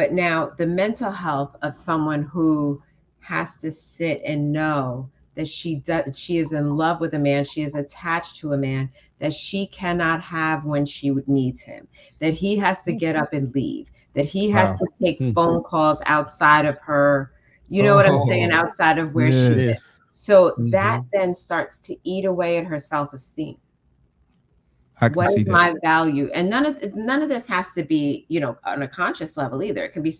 But now the mental health of someone who has to sit and know that she is in love with a man, she is attached to a man that she cannot have when she needs him, that he has to get up and leave, that he has to take phone calls outside of her, you know what I'm saying, outside of where she is. So that then starts to eat away at her self-esteem. What is my value? And none of this has to be, on a conscious level either. It can be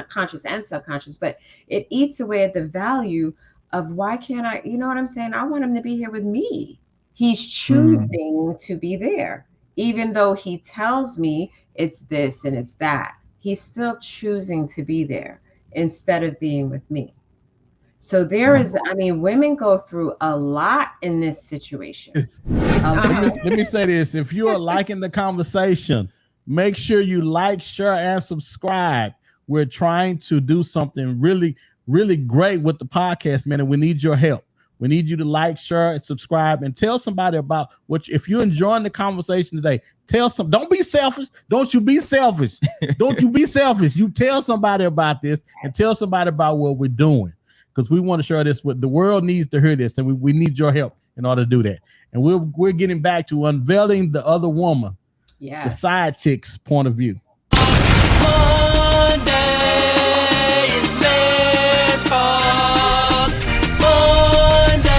conscious and subconscious, but it eats away at the value of why can't I, you know what I'm saying? I want him to be here with me. He's choosing to be there. Even though he tells me it's this and it's that, he's still choosing to be there instead of being with me. So there is, women go through a lot in this situation. Let me say this. If you are liking the conversation, make sure you like, share, and subscribe. We're trying to do something really, really great with the podcast, man, and we need your help. We need you to like, share, and subscribe, and tell somebody about if you're enjoying the conversation today, don't be selfish. Don't you be selfish. Don't you be selfish. You tell somebody about this and tell somebody about what we're doing. Because we want to share this with the world needs to hear this, and we need your help in order to do that. And we're getting back to unveiling the other woman, the side chick's point of view. Monday is Man Talk Monday.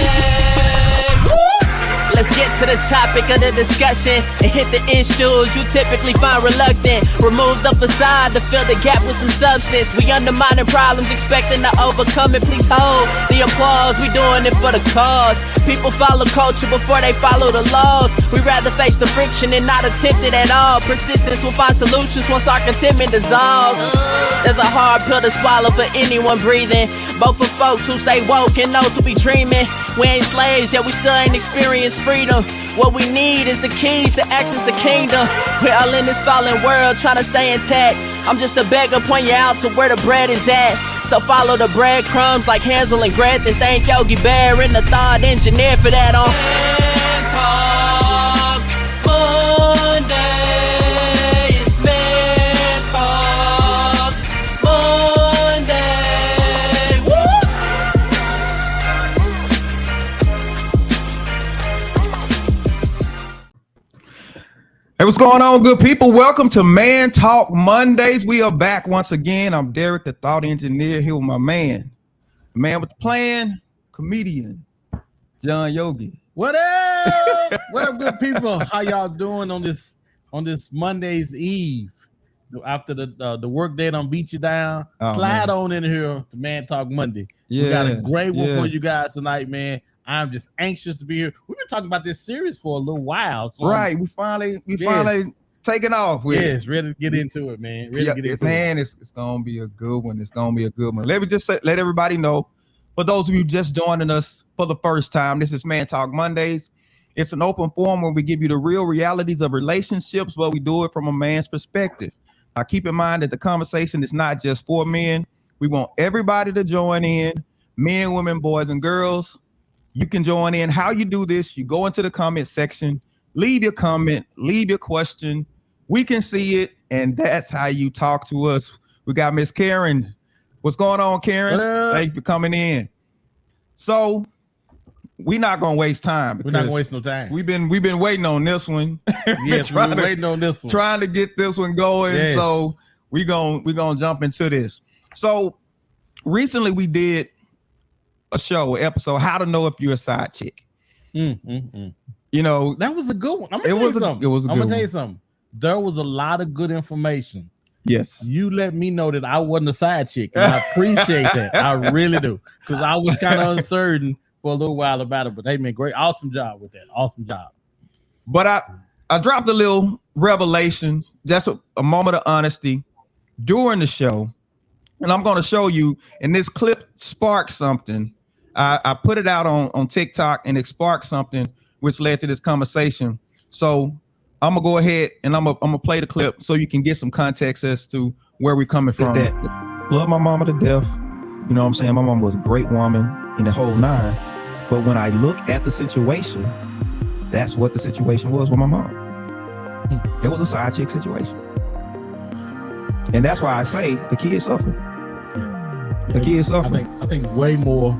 Let's get to the topic of the discussion and hit the issues you typically find reluctant. Remove the facade to fill the gap with some substance. We undermining problems, expecting to overcome it. Please hold the applause. We doing it for the cause. People follow culture before they follow the laws. We rather face the friction and not attempt it at all. Persistence will find solutions once our contentment dissolves. There's a hard pill to swallow for anyone breathing. Both for folks who stay woke and those who be dreaming. We ain't slaves, yet we still ain't experienced freedom. What we need is the keys to access the kingdom. We're all in this fallen world trying to stay intact. I'm just a beggar, point you out to where the bread is at. So follow the breadcrumbs like Hansel and Gretel. Thank Yogi Bear and the thought engineer for that on Man Talk Monday. It's Man Talk Monday. Hey, what's going on, good people? Welcome to Man Talk Mondays. We are back once again. I'm Derek, the thought engineer, here with my man, the man with the plan, comedian, John Yogi. What up? What up, good people? How y'all doing on this Monday's Eve? After the work day done beat you down, slide on in here to Man Talk Monday. Yeah, we got a great one for you guys tonight, man. I'm just anxious to be here. We've been talking about this series for a little while. So right, we finally taking off with it. Ready to get into it, man. It's gonna be a good one. It's gonna be a good one. Let me just let everybody know, for those of you just joining us for the first time, this is Man Talk Mondays. It's an open forum where we give you the real realities of relationships, but we do it from a man's perspective. Now, keep in mind that the conversation is not just for men. We want everybody to join in, men, women, boys, and girls. You can join in. How you do this, you go into the comment section, leave your comment, leave your question. We can see it, and that's how you talk to us. We got Miss Karen. What's going on, Karen? Thanks for coming in. So we're not gonna waste time. We're not gonna waste no time. We've been waiting on this one. Yes, we're waiting on this one. Trying to get this one going. Yes. So we're gonna jump into this. So recently we did an episode, how to know if you're a side chick. You know, that was a good one. I'm gonna tell you something. There was a lot of good information. Yes, you let me know that I wasn't a side chick, and I appreciate that. I really do, because I was kind of uncertain for a little while about it. But hey, man, great, awesome job with that. Awesome job. But I dropped a little revelation, just a moment of honesty during the show, and I'm going to show you. And this clip sparked something. I put it out on TikTok, and it sparked something which led to this conversation. So I'm gonna go ahead and I'm gonna play the clip so you can get some context as to where we're coming from. Love my mama to death. You know what I'm saying? My mom was a great woman in the whole nine. But when I look at the situation, that's what the situation was with my mom. It was a side chick situation. And that's why I say the kids suffer. The kids suffer. I think way more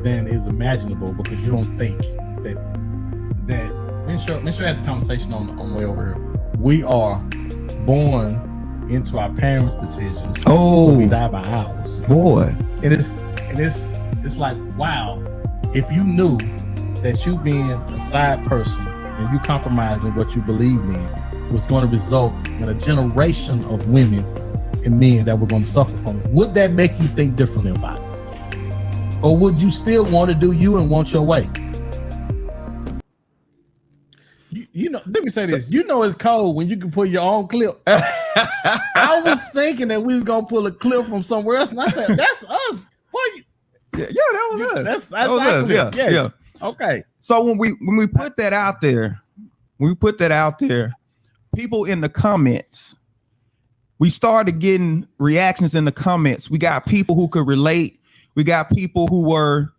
than is imaginable, because you don't think that me and Sure had the conversation on the way over here. We are born into our parents' decisions. Oh, we die by ours. Boy. And it's like, wow, if you knew that you being a side person and you compromising what you believe in was going to result in a generation of women and men that were going to suffer from it, would that make you think differently about it? Or would you still want to do you and want your way? You know, let me say this. You know it's cold when you can pull your own clip. I was thinking that we was going to pull a clip from somewhere else, and I said, that's us. Yeah, that was us. That's us. Yeah, yes. Yeah. Okay. So when we put that out there, people in the comments, we started getting reactions in the comments. We got people who could relate. We got people who were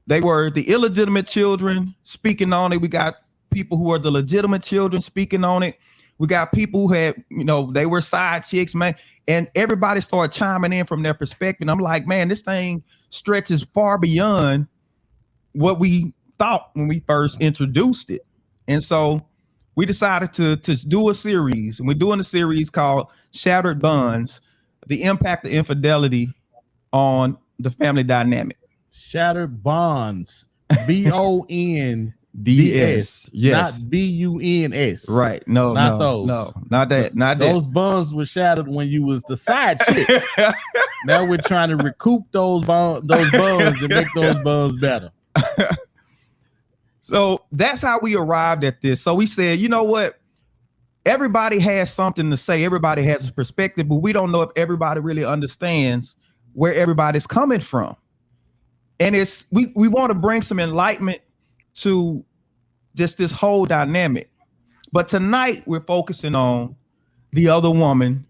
they were the illegitimate children speaking on it. We got people who are the legitimate children speaking on it. We got people who had, they were side chicks, man. And everybody started chiming in from their perspective. I'm like, man, this thing stretches far beyond what we thought when we first introduced it. And so we decided to do a series. And we're doing a series called Shattered Bonds, the impact of infidelity on the family dynamic. Shattered Bonds, BONDS, yes, not BUNS. Right? No, not those. No, not that. Not those bonds were shattered when you was the side chick. Now we're trying to recoup those bonds and make those bonds better. So that's how we arrived at this. So we said, you know what? Everybody has something to say. Everybody has a perspective, but we don't know if everybody really understands where everybody's coming from. And we want to bring some enlightenment to just this whole dynamic. But tonight we're focusing on the other woman,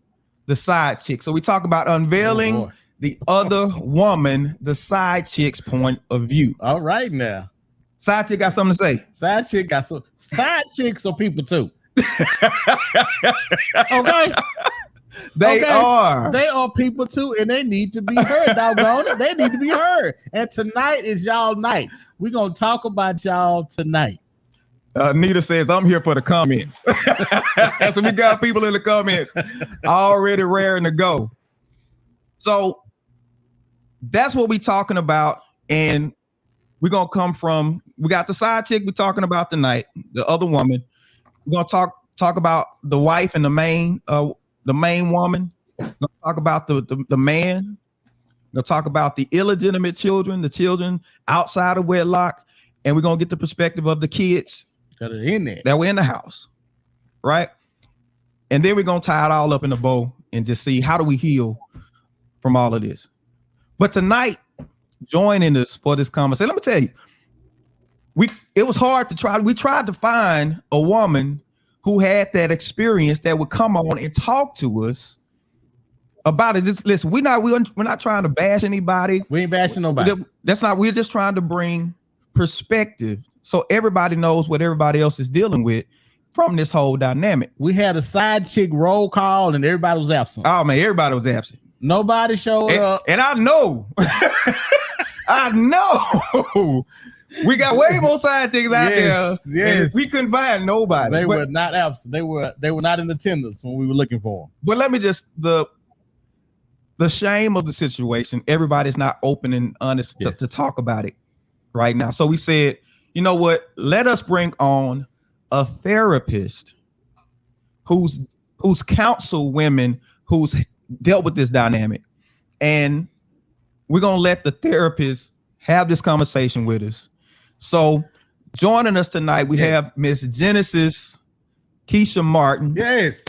the side chick. So we talk about unveiling the other woman, the side chick's point of view. All right now. Side chick got something to say. Side chick got some. Side chicks are people too. Okay. They are people too, and they need to be heard. Doggone it, they need to be heard. And tonight is y'all night. We're gonna talk about y'all tonight. Nita says, I'm here for the comments. So we got people in the comments already raring to go. So that's what we're talking about. And we're going to come from, we got the side chick we're talking about tonight, the other woman. We're going to talk about the wife and the main woman. We're going to talk about the man. We're going to talk about the illegitimate children, the children outside of wedlock. And we're going to get the perspective of the kids that are in there, that were in the house, right? And then we're going to tie it all up in a bow and just see how do we heal from all of this. But tonight, joining us for this conversation, let me tell you, it was hard to try. We tried to find a woman who had that experience that would come on and talk to us about it. Just listen, we're not trying to bash anybody. We ain't bashing nobody. We're just trying to bring perspective so everybody knows what everybody else is dealing with from this whole dynamic. We had a side chick roll call and everybody was absent. Oh man, everybody was absent. Nobody showed up. And I know, I know we got way more side chicks out there. Yes. We couldn't find nobody. They were not absent. They were not in attendance when we were looking for them. But let me just, the shame of the situation, everybody's not open and honest to talk about it right now. So we said, you know what? Let us bring on a therapist who's counseled women who's dealt with this dynamic. And we're going to let the therapist have this conversation with us. So joining us tonight, we have Miss Genesis Keisha Martin. Yes.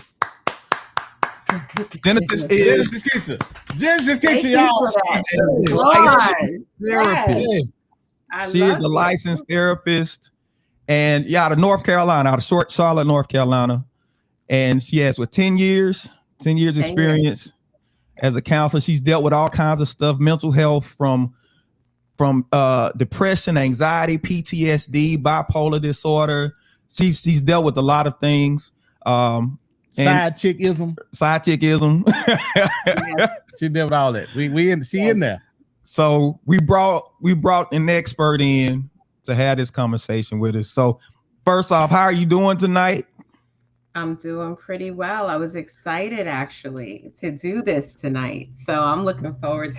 Genesis Keisha, y'all. She is a licensed therapist, and out of North Carolina, out of Charlotte, North Carolina. And she has 10 years experience as a counselor. She's dealt with all kinds of stuff, mental health, from depression, anxiety, PTSD, bipolar disorder. She's dealt with a lot of things. Side chickism. Side chickism. She did with all that. She in there. So we brought an expert in to have this conversation with us. So first off, how are you doing tonight? I'm doing pretty well. I was excited actually to do this tonight. So I'm looking forward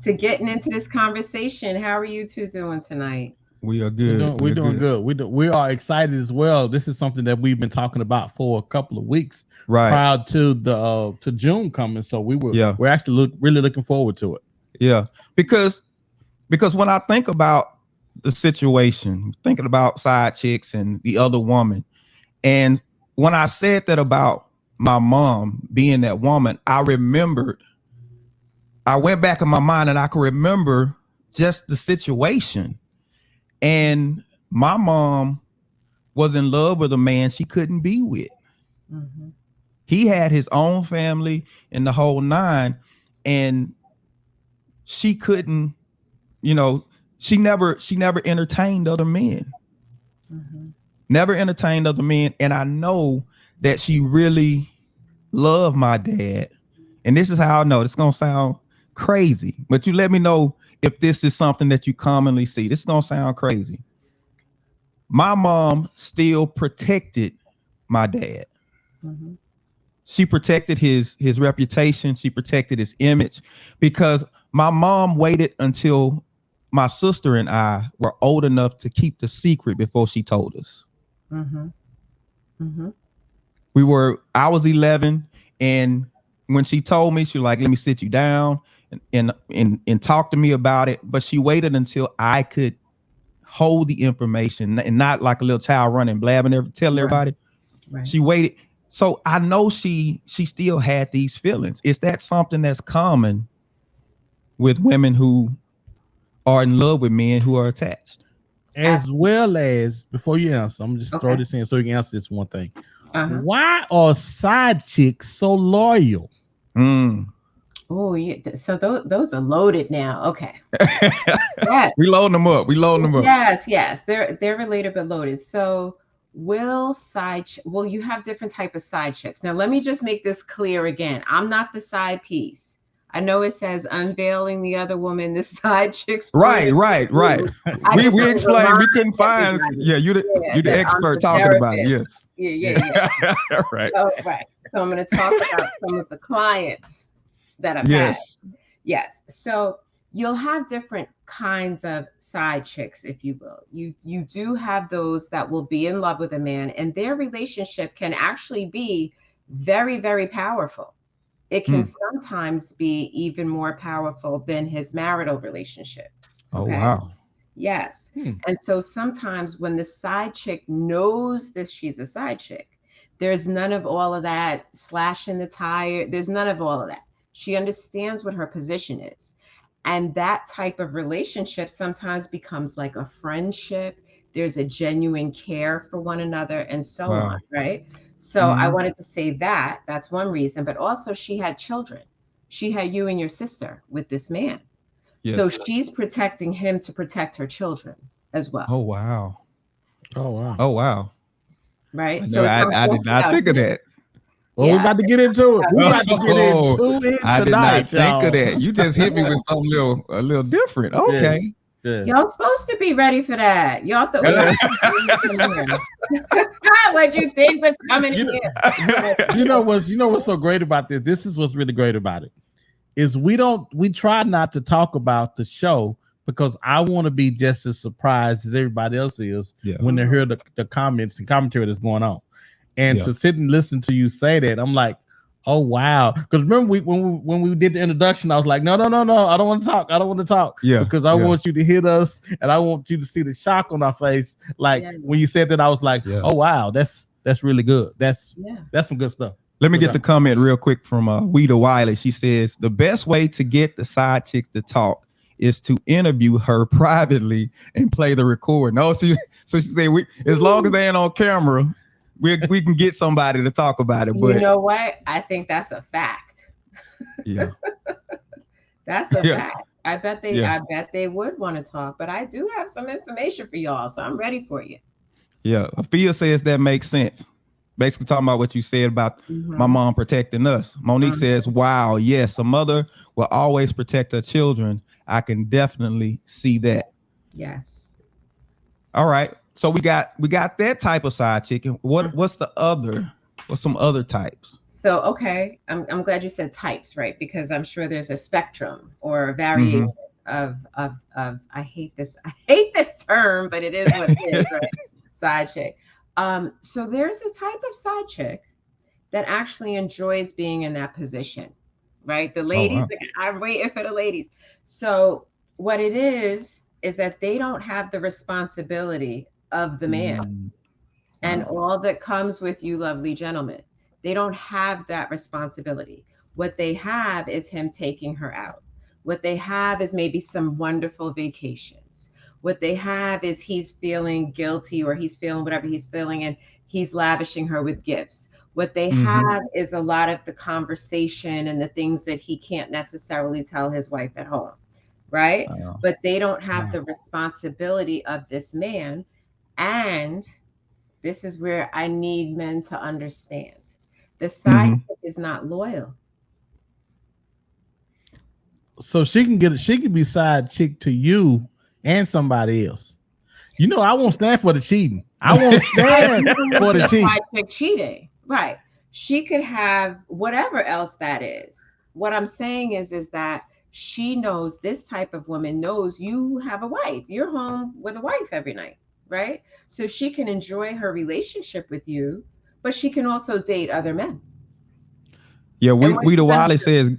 to getting into this conversation. How are you two doing tonight? We are good. We're doing good. We are excited as well. This is something that we've been talking about for a couple of weeks prior to the to June coming. So we're actually really looking forward to it. Yeah, because when I think about the situation, thinking about side chicks and the other woman, and when I said that about my mom being that woman, I went back in my mind and I could remember just the situation. And my mom was in love with a man she couldn't be with. Mm-hmm. He had his own family and the whole nine, and she couldn't, she never entertained other men. Mm-hmm. Never entertained other men. And I know that she really loved my dad. And this is how I know. It's going to sound crazy, but you let me know if this is something that you commonly see. This is going to sound crazy. My mom still protected my dad. Mm-hmm. She protected his reputation. She protected his image, because my mom waited until my sister and I were old enough to keep the secret before she told us. Mm-hmm. Mm-hmm. I was 11, and when she told me, she was like, let me sit you down and talk to me about it. But she waited until I could hold the information and not like a little child running, blabbing, telling everybody. Right. She waited. So I know she still had these feelings. Is that something that's common with women who are in love with men who are attached? As well as, before you answer, I'm just throw this in so you can answer this one thing. Why are side chicks so loyal? Oh, yeah. So those are loaded now. Okay. Yes. We loading them up. Yes. They're related but loaded. So you have different type of side chicks. Now let me just make this clear again. I'm not the side piece. I know it says unveiling the other woman, the side chicks. Right. We explained. We couldn't find. Yeah, you the expert talking about it. Yes. Yeah. Right. Right. So I'm going to talk about some of the clients that I've had. Yes. So you'll have different kinds of side chicks, if you will. You do have those that will be in love with a man, and their relationship can actually be very, very powerful. It can sometimes be even more powerful than his marital relationship. Okay? Oh, wow. Yes. And so sometimes when the side chick knows that she's a side chick, there's none of all of that slashing the tire. There's none of all of that. She understands what her position is. And that type of relationship sometimes becomes like a friendship. There's a genuine care for one another and so on, right? So I wanted to say that's one reason, but also she had children. She had you and your sister with this man. Yes. So she's protecting him to protect her children as well. Oh, wow. Right. So I did not think of that. Well, we're about to get into it. I did not think of that. You just hit me with something a little different. Okay. Yeah. Y'all supposed to be ready for that. Y'all thought what you think was coming here. You know what's so great about this? This is what's really great about it. Is we try not to talk about the show because I want to be just as surprised as everybody else is when they hear the comments and commentary that's going on. And to sit and listen to you say that, I'm like, oh wow! Because remember when we did the introduction, I was like, no, I don't want to talk. Yeah, because I want you to hit us, and I want you to see the shock on our face. Like when you said that, I was like, oh wow, that's really good. That's some good stuff. Let me get the comment real quick from Weeda Wiley. She says the best way to get the side chicks to talk is to interview her privately and play the recording. No, so she said as long as they ain't on camera. We can get somebody to talk about it, but you know what? I think that's a fact. Yeah, that's a fact. I bet they would want to talk, but I do have some information for y'all, so I'm ready for you. Yeah, Afia says that makes sense. basically talking about what you said about my Mhm. mom protecting us. Monique says, wow, yes, a mother will always protect her children. I can definitely see that. Yes. All right. So we got that type of side chicken. What's the other? What's some other types? So, okay, I'm glad you said types, right? Because I'm sure there's a spectrum or a variation Mm-hmm. of I hate this term, but it is what it is, right? Side chick. So there's a type of side chick that actually enjoys being in that position, right? The Oh ladies, wow. I'm waiting for the ladies. So what it is that they don't have the responsibility of the man Mm, and wow. all that comes with you, lovely gentlemen. They don't have that responsibility. What they have is him taking her out. What they have is maybe some wonderful vacations. What they have is he's feeling guilty or he's feeling whatever he's feeling and he's lavishing her with gifts. What they Mm-hmm. have is a lot of the conversation and the things that he can't necessarily tell his wife at home, right? Wow. But they don't have Wow. the responsibility of this man. And this is where I need men to understand. The side Mm-hmm. chick is not loyal. So she can be side chick to you and somebody else. You know, I won't stand for the cheating. I won't I stand even for won't the be a cheating. side chick cheating. Right. She could have whatever else that is. What I'm saying is that she knows this type of woman knows you have a wife. You're home with a wife every night, right? So she can enjoy her relationship with you, but she can also date other men. Yeah, And what we the she's gonna Wiley do? says,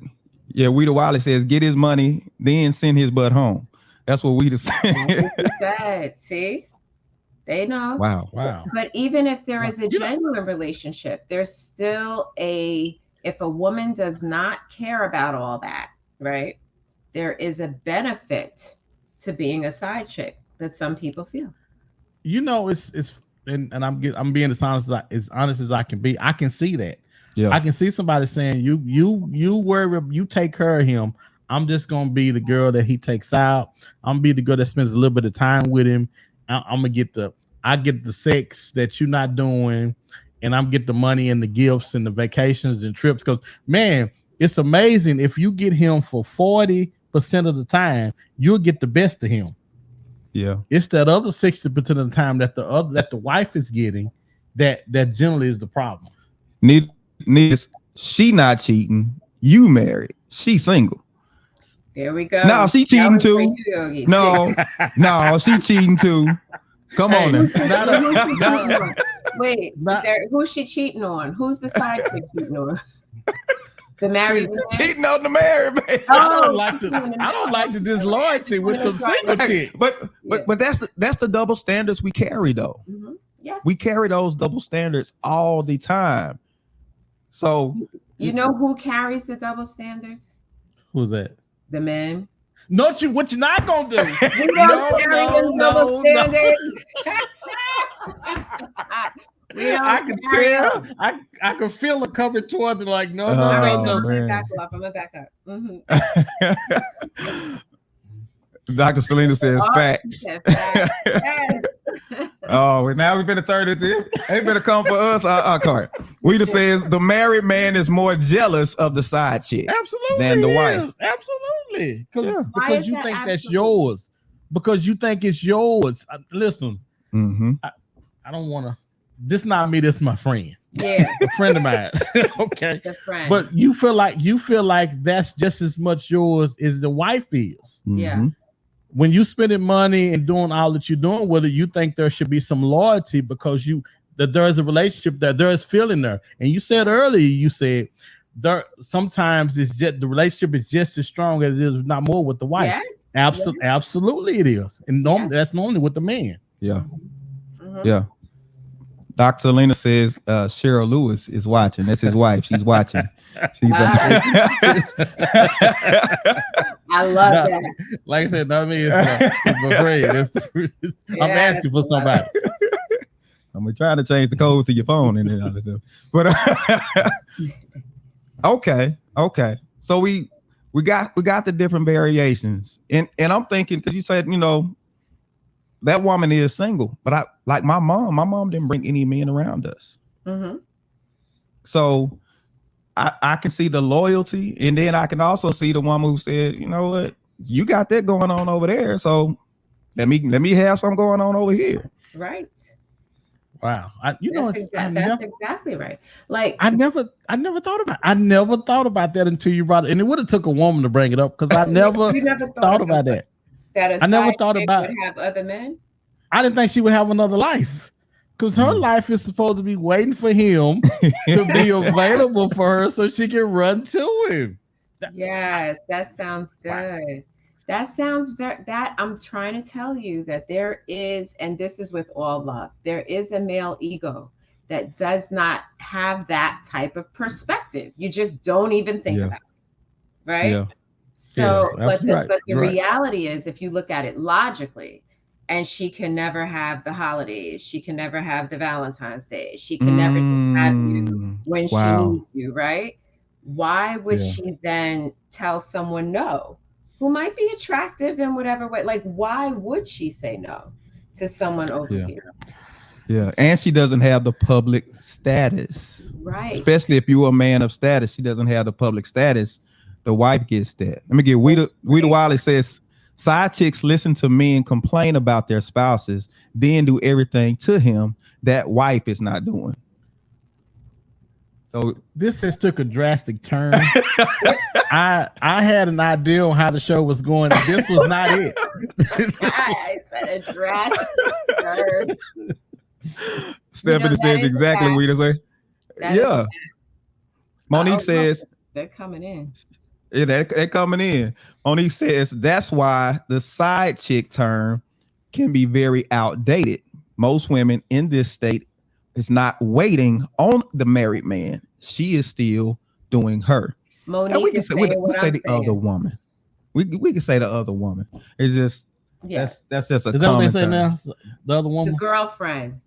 yeah, we the Wiley says, get his money, then send his butt home. That's what we the That's say. what she said. See? They know. Wow. Wow. But even if there Wow. is a You know, genuine relationship, there's still if a woman does not care about all that, right? There is a benefit to being a side chick that some people feel. you know, it's and I'm being as honest as I can be. I can see that. Yeah. I can see somebody saying you worry, you take care of him. I'm just gonna be the girl that he takes out. I'm gonna be the girl that spends a little bit of time with him. I'm gonna get I get the sex that you're not doing, and I'm get the money and the gifts and the vacations and trips. Because man, it's amazing if you get him for 40% of the time, you'll get the best of him. Yeah. It's that other 60% of the time that the wife is getting that generally is the problem. Needless, she not cheating. You married. She single. There we No, go. she That cheating was for too. you, Yogi. See? No, no, she cheating too. Come on Hey, now. not Wait, who's a, she cheating not, on? Wait, not who's she cheating on? Who's the side chick cheating on? The see, married man? Cheating on the married man. Oh, she's doing I don't like the the man. disloyalty with Women the trying single to, chick. yeah. But that's the double standards we carry though. We Yes. carry those double standards all the time. So You know who carries the double standards? Who's that? The men. Not you. What you not gonna do? We No, don't carry no, them double no, no. standards. We don't I can carry tell. them. I can feel it coming towards it. Like no, All no, right, no, no, Oh, no. I'm gonna back man. up. I'm gonna back up. Dr. Selena says Oh, she facts. said facts. Yes. Oh, and now we better turn it to ain't better come for us. Cart. Weeda says the married man is more jealous of the side chick Absolutely, than the is. wife. Absolutely, Yeah. Why because is you that think that's absolutely? yours. Because you think it's yours. Listen, Mm-hmm. I don't want to. This not me. This my friend. Yeah, A friend of mine. Okay, the friend. but you feel like that's just as much yours as the wife is. Yeah. When you spending money and doing all that you're doing with it, you think there should be some loyalty because that there is a relationship there is feeling there. And you said earlier, you said there sometimes it's just the relationship is just as strong as it is, not more with the wife. Yes. Absolutely it is. And that's normally with the man. Yeah. Mhm. Yeah. Dr. Selena says Cheryl Lewis is watching. That's his wife. She's watching. She's I love No, that. like I said, not me. It's my friend. I'm Yes, asking for I love somebody. I'm trying to change the code to your phone and all this stuff. But okay. So we got the different variations. And I'm thinking, because you said, that woman is single, but my mom didn't bring any men around us. Mhm. So I can see the loyalty, and then I can also see the woman who said, you know what, you got that going on over there, so let me have something going on over here. Right. Wow. I That's exactly right. Like I never thought about that until you brought it. And it would have took a woman to bring it up because I never, you never thought about that. That I never thought about would have other men. I didn't think she would have another life. Because her life is supposed to be waiting for him to be available for her so she can run to him. Yes, that sounds good. Wow. That sounds that I'm trying to tell you that there is, and this is with all love, there is a male ego that does not have that type of perspective. You just don't even think about it, right? Yeah. So, yes, but the reality is, if you look at it logically, and she can never have the holidays, she can never have the Valentine's Day, she can never have you when she needs you, right? Why would she then tell someone no, who might be attractive in whatever way? Like, why would she say no to someone over here? Yeah, and she doesn't have the public status, right? Especially if you're a man of status, she doesn't have the public status. The wife gets that. Let me get Weeda Wiley says, side chicks listen to men complain about their spouses, then do everything to him that wife is not doing. So this has took a drastic turn. I had an idea on how the show was going. This was not it. I said a drastic turn. Stephanie says exactly what you say. Yeah. Monique says they're coming in. Yeah, they're coming in. Monique says that's why the side chick term can be very outdated. Most women in this state is not waiting on the married man. She is still doing her. Monique, and we can say the other woman. We can say the other woman. It's just that's just a common term. Now? The other woman, the girlfriend.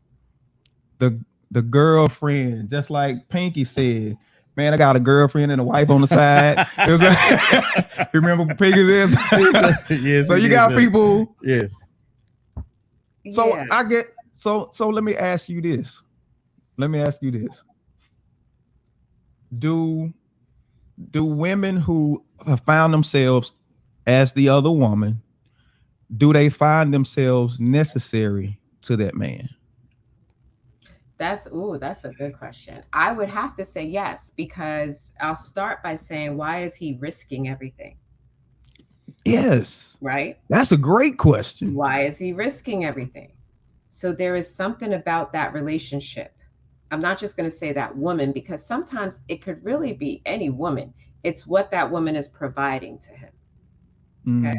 The girlfriend, just like Pinky said. Man, I got a girlfriend and a wife on the side. You remember what Pinky said? Yes. So you got people. Yes. So I get so let me ask you this. Do women who have found themselves as the other woman, do they find themselves necessary to that man? That's a good question. I would have to say yes, because I'll start by saying, why is he risking everything? Yes. Right? That's a great question. Why is he risking everything? So there is something about that relationship. I'm not just going to say that woman, because sometimes it could really be any woman. It's what that woman is providing to him. Okay.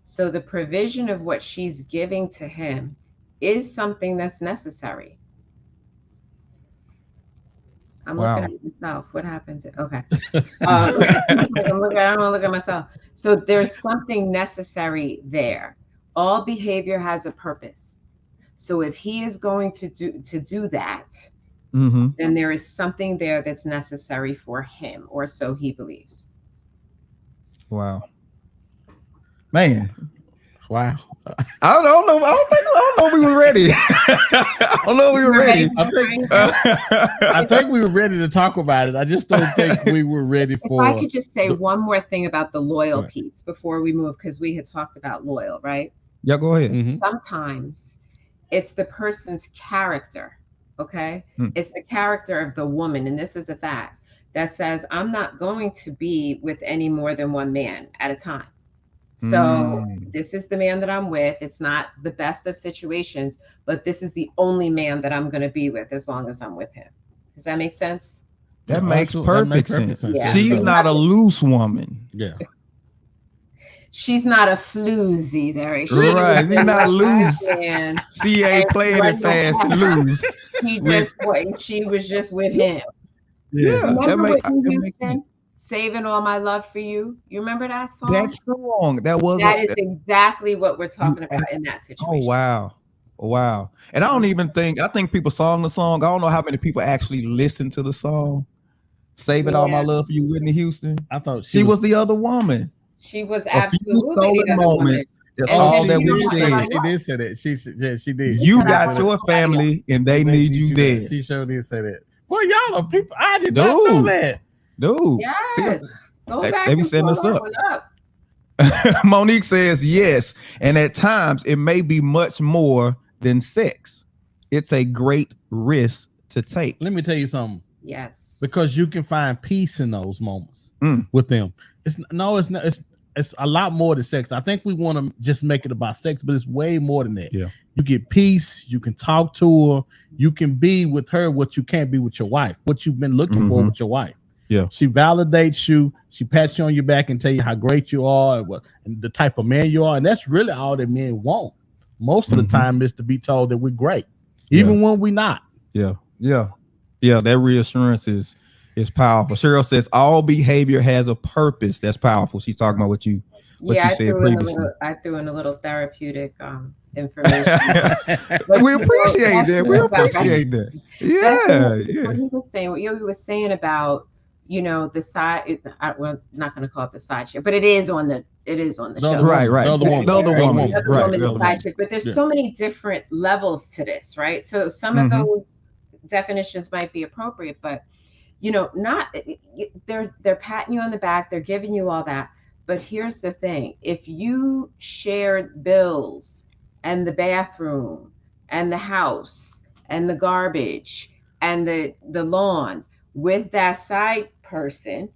So the provision of what she's giving to him is something that's necessary. I'm looking at myself. What happened to? Okay. I don't want to look at myself. So there's something necessary there. All behavior has a purpose. So if he is going to do that, then there is something there that's necessary for him, or so he believes. Wow. Man. Wow. I don't know. I don't know if we were ready. I don't know if we were ready. I think we were ready to talk about it. I just don't think we were ready for. If I could just say one more thing about the loyal piece before we move, because we had talked about loyal, right? Yeah, go ahead. Sometimes it's the person's character, okay? It's the character of the woman, and this is a fact, that says, I'm not going to be with any more than one man at a time. So this is the man that I'm with. It's not the best of situations, but this is the only man that I'm going to be with as long as I'm with him. Does that make sense? That makes perfect sense. Yeah. She's not a loose woman. Yeah. She's not a floozy, Derek. Right. She's not loose. She ain't playing it fast to lose. She was just with him. Yeah. Remember Whitney Houston? Saving All My Love for You. You remember that song? That song. That is exactly what we're talking about in that situation. Oh, wow. And I think people sang the song. I don't know how many people actually listen to the song. Saving All My Love for You, Whitney Houston. I thought she was the other woman. She was absolutely the other woman. That's all that we said. She did say that. She did. You got your family and they need you dead. She sure did say that. Boy, y'all are people. I did not know that. Dude. Yes. Go back They be and setting pull us that up. one up. Monique says yes. And at times it may be much more than sex. It's a great risk to take. Let me tell you something. Yes. Because you can find peace in those moments Mm. with them. It's not. It's a lot more than sex. I think we want to just make it about sex, but it's way more than that. Yeah. You get peace. You can talk to her. You can be with her what you can't be with your wife. What you've been looking for with your wife. Yeah. She validates you. She pats you on your back and tell you how great you are and the type of man you are. And that's really all that men want. Most of the time is to be told that we're great, even when we're not. Yeah. Yeah. Yeah. That reassurance is powerful. Cheryl says all behavior has a purpose. That's powerful. She's talking about what you said previously. I threw in a little therapeutic information. We appreciate that. We appreciate that. Yeah. What he was saying, what you was saying about, the side. We're not going to call it the side chick, but it is on the show. Right. The other woman. The side chick. But there's so many different levels to this, right? So some of those definitions might be appropriate, but not they're patting you on the back, they're giving you all that. But here's the thing: if you shared bills and the bathroom and the house and the garbage and the lawn with that side person,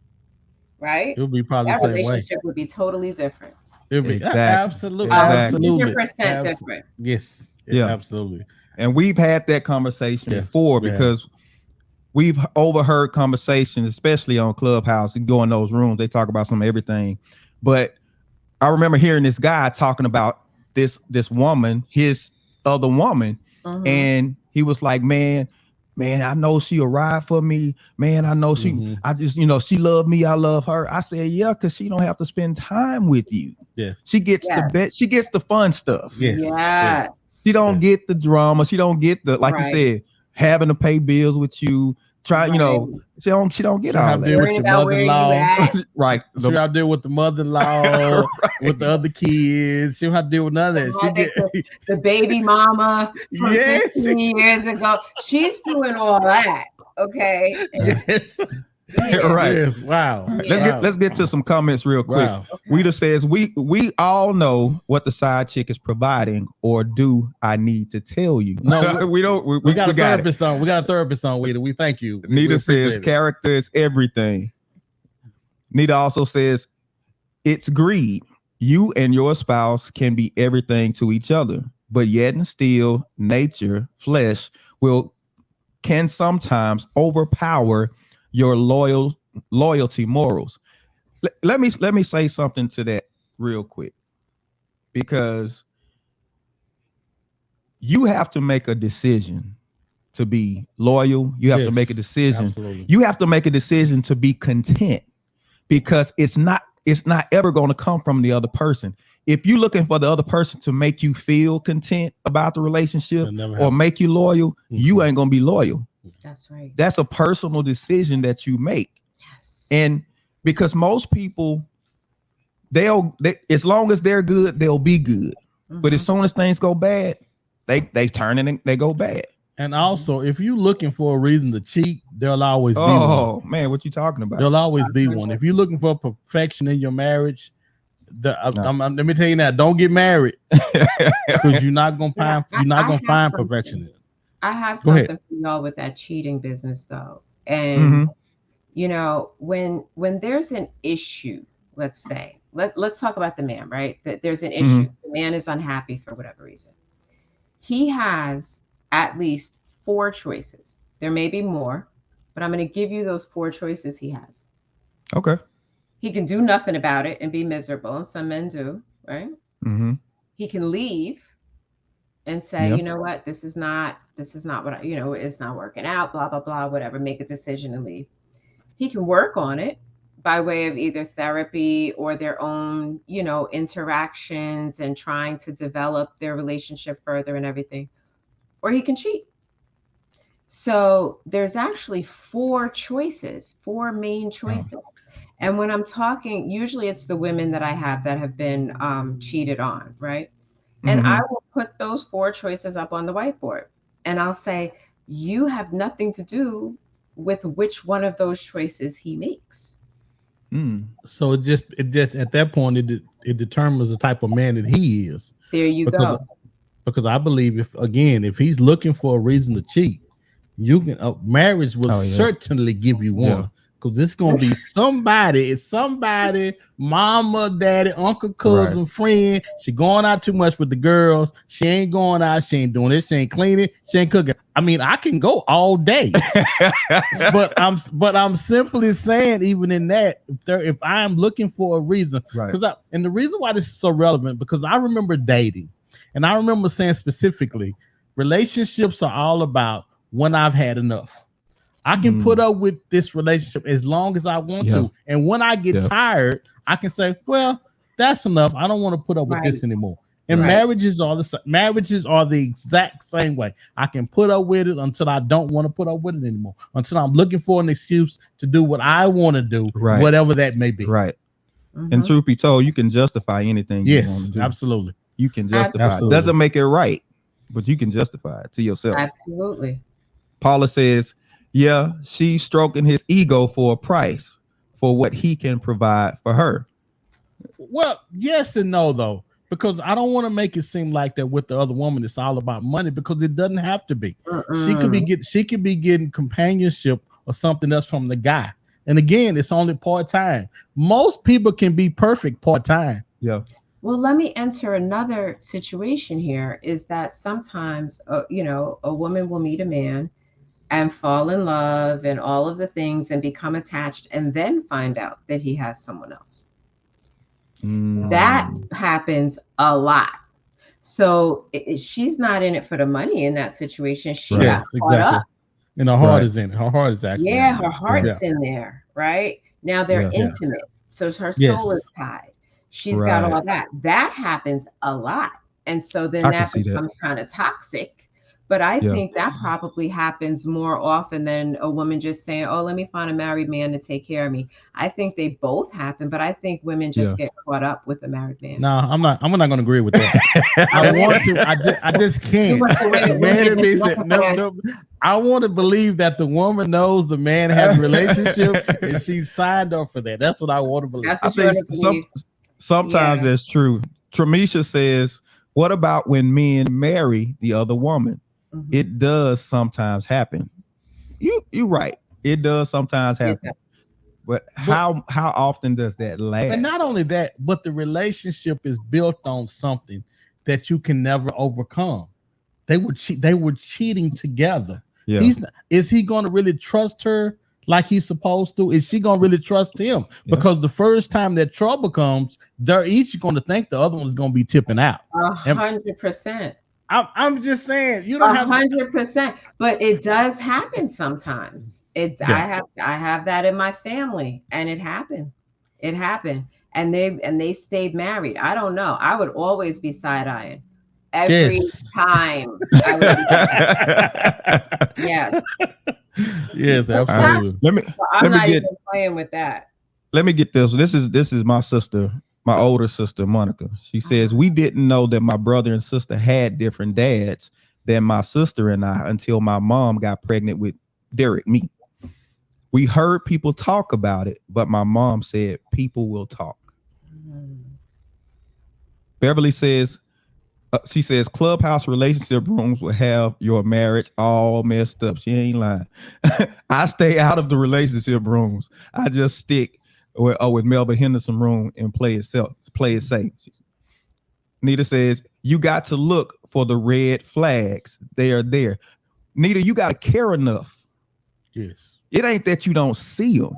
right? It would be probably that the same relationship way. would be totally different. It would be absolutely 100% different. Yes. Yeah, absolutely. And we've had that conversation before because we've overheard conversations, especially on Clubhouse. You go in those rooms, they talk about some of everything. But I remember hearing this guy talking about this woman, his other woman, and he was like, man, I know she'll ride for me. Man, I know I just, she loved me. I love her. I said, yeah, because she don't have to spend time with you. Yeah. She gets the best. She gets the fun stuff. Yes. She don't get the drama. She don't get the, like you said, having to pay bills with you. She don't get all that. Deal with your mother-in-law. Right. She don't have to deal with the mother-in-law, with the other kids. She don't have to deal with none of that. She get the baby mama from 15 years ago. She's doing all that. Okay. Yes. Right. Yes. Wow. Let's get to some comments real quick. Wow. Okay. Weta says we all know what the side chick is providing, or do I need to tell you? No, we don't. We got a therapist on. We got a therapist on, Weta. We thank you. Nita says character is everything. Nita also says it's greed. You and your spouse can be everything to each other, but yet and still nature, flesh can sometimes overpower your loyalty morals. Let me say something to that real quick, because you have to make a decision to be loyal. You have to make a decision. Absolutely. You have to make a decision to be content, because it's not ever going to come from the other person. If you're looking for the other person to make you feel content about the relationship or make you loyal, you ain't going to be loyal. That's right. That's a personal decision that you make. Yes. And because most people, as long as they're good, they'll be good. But as soon as things go bad, they turn and they go bad. And also, if you're looking for a reason to cheat, there'll always be one. Oh man, what you talking about? There'll always be one. If you're looking for perfection in your marriage, let me tell you now, don't get married, because you're not gonna find perfection in it. I have something for y'all with that cheating business though. And when there's an issue, let's say, let's talk about the man, right? That there's an issue. The man is unhappy for whatever reason. He has at least 4 choices. There may be more, but I'm going to give you those 4 choices he has. Okay. He can do nothing about it and be miserable, and some men do, right? He can leave and say, you know what, this is not what it's not working out, blah, blah, blah, whatever, make a decision and leave. He can work on it by way of either therapy or their own, interactions and trying to develop their relationship further and everything, or he can cheat. So there's actually 4 main choices. And when I'm talking, usually it's the women that I have that have been cheated on, right? And I will put those 4 choices up on the whiteboard, and I'll say, you have nothing to do with which one of those choices he makes. So it just at that point it determines the type of man that he is. There you Because go. because I believe if he's looking for a reason to cheat, you can marriage will certainly give you one. Because it's gonna be somebody, mama, daddy, uncle, cousin, friend. She going out too much with the girls. She ain't going out. She ain't doing this. She ain't cleaning. She ain't cooking. I mean, I can go all day, but I'm simply saying, even in that, if I'm looking for a reason, and the reason why this is so relevant, because I remember dating, and I remember saying specifically, relationships are all about when I've had enough. I can put up with this relationship as long as I want to. And when I get tired, I can say, well, that's enough. I don't want to put up with this anymore. And marriages are the exact same way. I can put up with it until I don't want to put up with it anymore. Until I'm looking for an excuse to do what I want to do, whatever that may be. Right. And truth be told, you can justify anything you want to do. Absolutely. You can justify it. Doesn't make it right, but you can justify it to yourself. Absolutely. Paula says, yeah, she's stroking his ego for a price for what he can provide for her. Well, yes and no, though, because I don't want to make it seem like that with the other woman it's all about money, because it doesn't have to be. She could be getting companionship or something else from the guy. And again, it's only part-time. Most people can be perfect part-time. Yeah. Well, let me enter another situation here, is that sometimes, a woman will meet a man and fall in love and all of the things and become attached and then find out that he has someone else. That happens a lot. So she's not in it for the money in that situation. She got caught up. And her heart is in it. Her heart is actually her heart's in there, right? Now they're intimate. So her soul is tied. She's got all that. That happens a lot. And so then that becomes kind of toxic. But I think that probably happens more often than a woman just saying, oh, let me find a married man to take care of me. I think they both happen, but I think women just get caught up with a married man. No, I'm not going to agree with that. I want to, I just can't. The man in me said, no. I want to believe that the woman knows the man has a relationship and she signed up for that. That's what I want to believe. I think sometimes that's true. Tramisha says, what about when men marry the other woman? It does sometimes happen. You're right. It does sometimes happen. But how often does that last? And not only that, but the relationship is built on something that you can never overcome. They were cheating together. Yeah. Is he going to really trust her like he's supposed to? Is she going to really trust him? Because the first time that trouble comes, they're each going to think the other one's going to be tipping out. 100%. I'm just saying, you don't have 100%, but it does happen sometimes. I have that in my family, and it happened, and they stayed married. I don't know. I would always be side-eyeing every time. Yes, absolutely. I'm not even playing with that. Let me get this. This is my sister. My older sister, Monica. She says, we didn't know that my brother and sister had different dads than my sister and I until my mom got pregnant with Derek, me. We heard people talk about it, but my mom said people will talk. Beverly says, she says, clubhouse relationship rooms will have your marriage all messed up. She ain't lying. I stay out of the relationship rooms. I just stick with Melba Henderson room and play it safe. Nita says, you got to look for the red flags. They are there. Nita, you got to care enough. Yes. It ain't that you don't see them.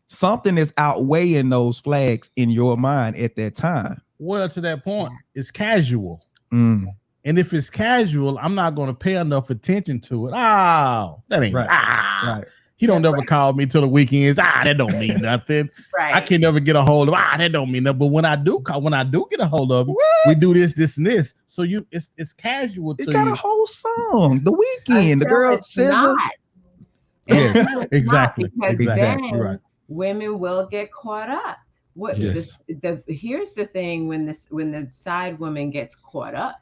Something is outweighing those flags in your mind at that time. Well, to that point, it's casual. And if it's casual, I'm not going to pay enough attention to it. Oh, that ain't right. Right. He don't never call me till the weekends. That don't mean nothing. Right. I can never get a hold of. That don't mean nothing. But when I do get a hold of him, we do this and this. So it's casual. It got a whole song. The Weekend. The girl says yes, exactly. Because then women will get caught up. Here's the thing: when the side woman gets caught up,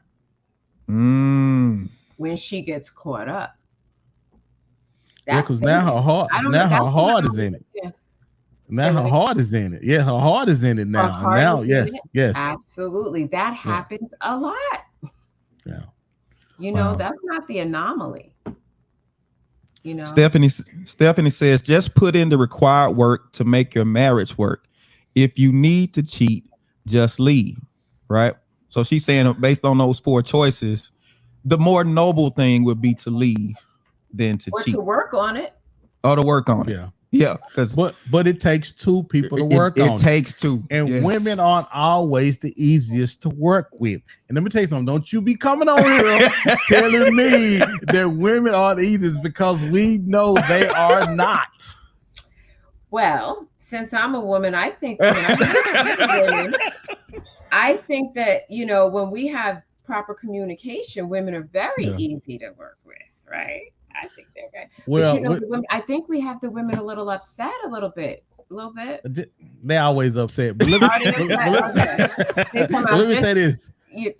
when she gets caught up. Yeah, That's because now dating. her heart, I don't know. now That's her what I heart is don't in it. understand. Now Say her what again? heart is in it. Yeah, her heart is in it Her now. And heart now, is in yes, it. yes, Absolutely. That yeah, happens a lot. yeah. You know, Wow. that's not the anomaly, you know? Stephanie says, just put in the required work to make your marriage work. If you need to cheat, just leave. Right. So she's saying based on those four choices, the more noble thing would be to leave than to Or to cheat work on it. or to work on it. Yeah. Yeah. Because But it takes two people to it, work it on it. takes two. And Yes. women aren't always the easiest to work with. And let me tell you something. Don't you be coming on here telling me that women are the easiest, because we know they are not. Well, since I'm a woman, I think when I meet women, I think that, you know, when we have proper communication, women are very Yeah. easy to work with, right? I think they're good. But you Well, know, the women, I think we have the women a little upset a little bit. A little bit. they always upset. But let me, Are they upset? Okay. They come but out let me this. say this.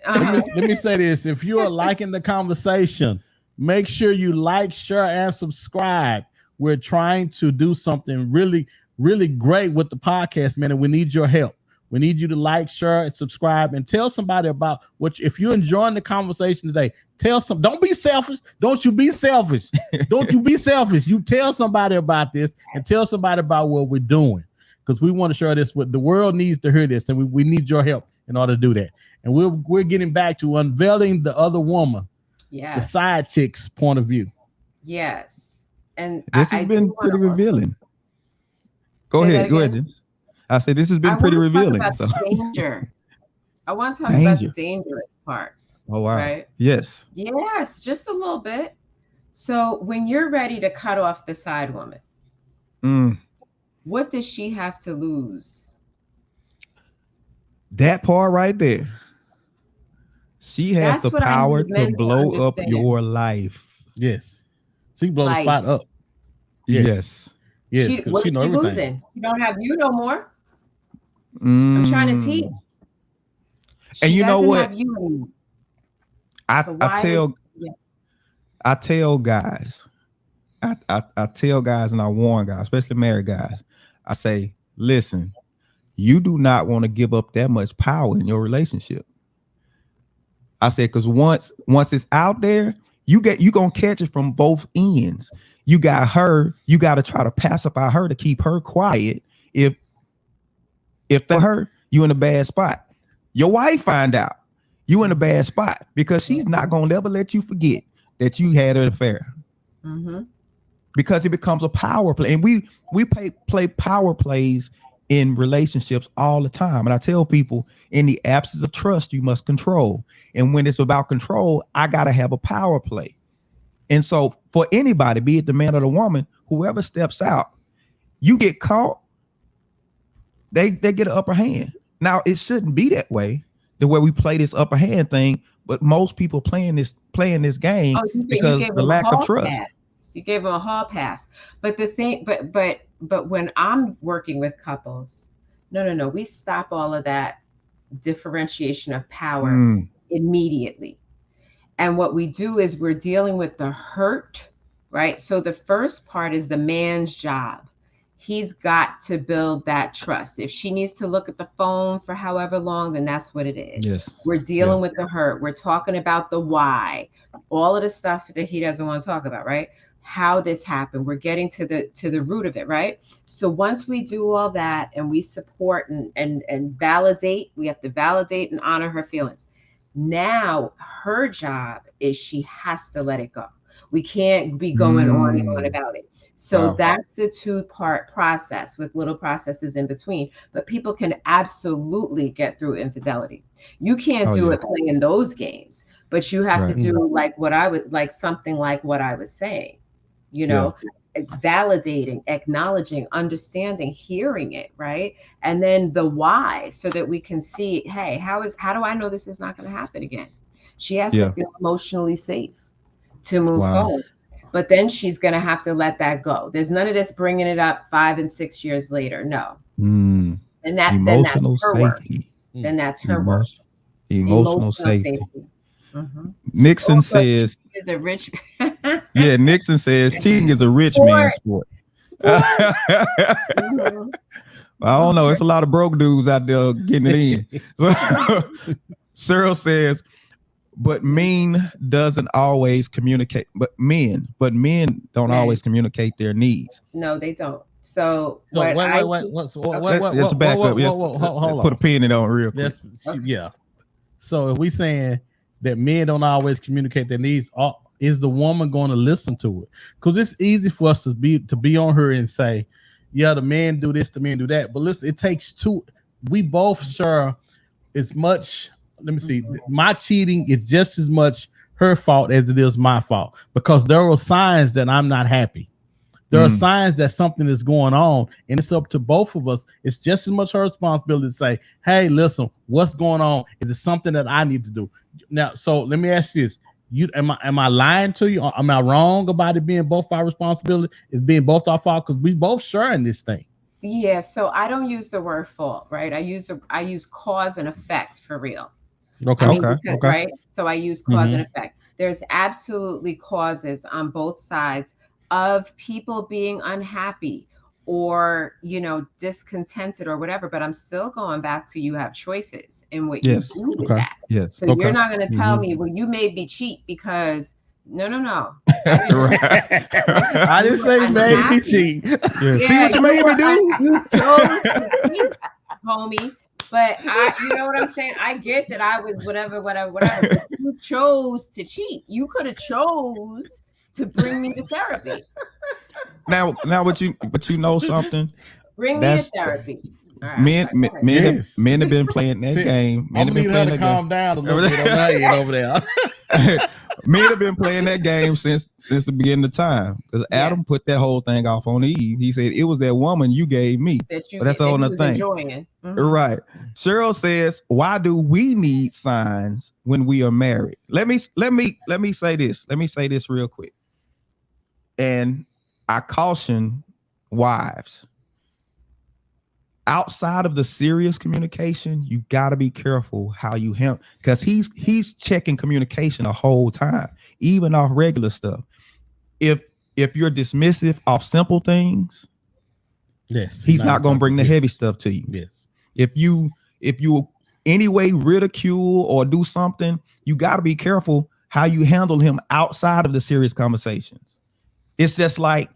Uh-huh. Let me say this. If you are liking the conversation, make sure you like, share, and subscribe. We're trying to do something really, really great with the podcast, man, and we need your help. We need you to like, share, and subscribe, and tell somebody about what. If you're enjoying the conversation today, tell some. Don't be selfish. Don't you be selfish. Don't you be selfish. You tell somebody about this, and tell somebody about what we're doing, because we want to share this with the world. Needs to hear this, and we need your help in order to do that. And we're getting back to unveiling the other woman, the Yes. side chick's point of view. Yes. And This I has been do pretty want to revealing. Go say ahead. that Go ahead, again. Jens. I said this has I been want pretty to talk revealing. about So the danger. I want to talk about the danger. dangerous part, Oh wow. right? Yes. Yes, just a little bit. So when you're ready to cut off the side woman, Mm, what does she have to lose? that part right there. She has That's the what I power need to men to blow up understand. your life. Yes, she can blow the Life. spot up. Yes, yes, because What she is know she everything. losing? You don't have you no more. I'm trying to teach. Mm. She And you know doesn't what? have you anymore. I, So I why tell yeah. I tell guys, I tell guys and I warn guys, especially married guys. I say, listen, you do not want to give up that much power in your relationship. I said, because once it's out there, you gonna catch it from both ends. You got her, you got to try to pacify her to keep her quiet. If for her, you in a bad spot. Your wife find out you in a bad spot because she's not gonna ever let you forget that you had an affair. Mm-hmm. Because it becomes a power play, and we play power plays in relationships all the time. And I tell people, in the absence of trust, you must control. And when it's about control, I gotta have a power play. And so for anybody, be it the man or the woman, whoever steps out, you get caught, they get an upper hand. Now it shouldn't be that way, the way we play this upper hand thing, but most people playing this game Oh, you because gave the him a lack of hall trust. pass. You gave him a hall pass. But the thing, but when I'm working with couples, no. We stop all of that differentiation of power Mm, immediately. And what we do is we're dealing with the hurt, right? So the first part is the man's job. He's got to build that trust. If she needs to look at the phone for however long, then that's what it is. yes. We're Yeah. dealing with the hurt. We're talking about the why, all of the stuff that he doesn't want to talk about, right? How this happened. We're getting to the root of it, right? So once we do all that and we support and validate, we have to validate and honor her feelings. Now her job is she has to let it go. We can't be going on and on Mm, about it. So wow. that's the two-part process with little processes in between. But people can absolutely get through infidelity. You can't Oh do yeah. it playing those games, but you have to Right. do like what I would like something like what I was saying, you Yeah. know, validating, acknowledging, understanding, hearing it, right? And then the why, so that we can see, hey, how do I know this is not going to happen again? She has to Yeah. feel emotionally safe to move Wow. forward. But then she's going to have to let that go. There's none of this bringing it up 5 and 6 years later. No. Mm, And that's emotional her work. safety. Then that's her work. Emotional Emotional safety. safety. Mhm. Nixon Also, says, is a rich Yeah, Nixon says cheating is a rich man's sport. Mhm. I don't know. It's a lot of broke dudes out there getting it in. Cheryl says, but men doesn't always communicate. But men don't Men. always communicate their needs. No, they don't. So So what I Let's back up. Hold Put a on. pin in it on real quick. Yeah. So if we saying that men don't always communicate their needs, is the woman going to listen to it? Because it's easy for us to be on her and say, yeah, the man do this, the man do that. But listen, it takes two. We both share as much. Let me see. My cheating is just as much her fault as it is my fault, because there are signs that I'm not happy. There are signs that something is going on, and it's up to both of us. It's just as much her responsibility to say, hey, listen, what's going on? Is it something that I need to do? Now, so let me ask you this. Am I lying to you? Am I wrong about it being both our responsibility? It's being both our fault, because we both sharing this thing. Yeah, so I don't use the word fault, right? I use cause and effect for real. Okay. I mean, Okay. because, right? So I use cause and effect. There's absolutely causes on both sides of people being unhappy or, discontented or whatever. But I'm still going back to, you have choices in what you do with that. Yes. So you're not going to tell me, well, you made me cheat because no. I didn't say made me cheat. Yeah. See what you made me do? You chose to cheat, homie. But you know what I'm saying? I get that I was whatever. But you chose to cheat. You could have chose to bring me to therapy. Now, but you know something. Bring me to therapy. All right, men have been playing that game. Men I'm gonna need her to calm down a little bit on my head over there. Men have been playing that game since the beginning of time. Because Adam put that whole thing off on Eve. He said it was that woman you gave me. But that's the whole other thing. Enjoying. Right. Cheryl says, why do we need signs when we are married? Let me say this. Let me say this real quick. And I caution wives. Outside of the serious communication, you got to be careful how you handle, because he's checking communication the whole time, even off regular stuff. If you're dismissive of simple things, yes, he's not going to bring the heavy stuff to you. Yes. If you anyway ridicule or do something, you got to be careful how you handle him outside of the serious conversations. It's just like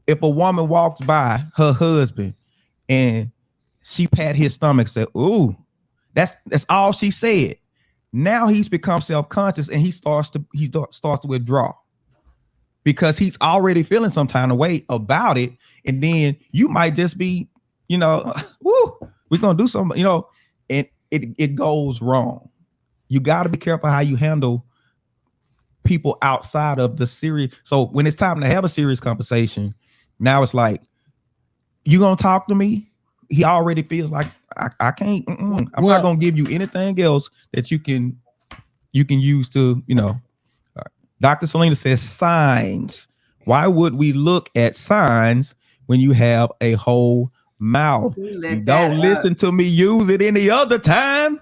if a woman walks by her husband and she pat his stomach, said, "Ooh, that's all she said." Now he's become self-conscious and he starts to withdraw because he's already feeling some kind of way about it. And then you might just be, woo, we're gonna do something, and it goes wrong. You got to be careful how you handle people outside of the serious. So when it's time to have a serious conversation, now it's like, you gonna talk to me? He already feels like I can't. I'm not gonna give you anything else that you can use to, Dr. Selena says signs. Why would we look at signs when you have a whole mouth? You don't listen to me use it any other time.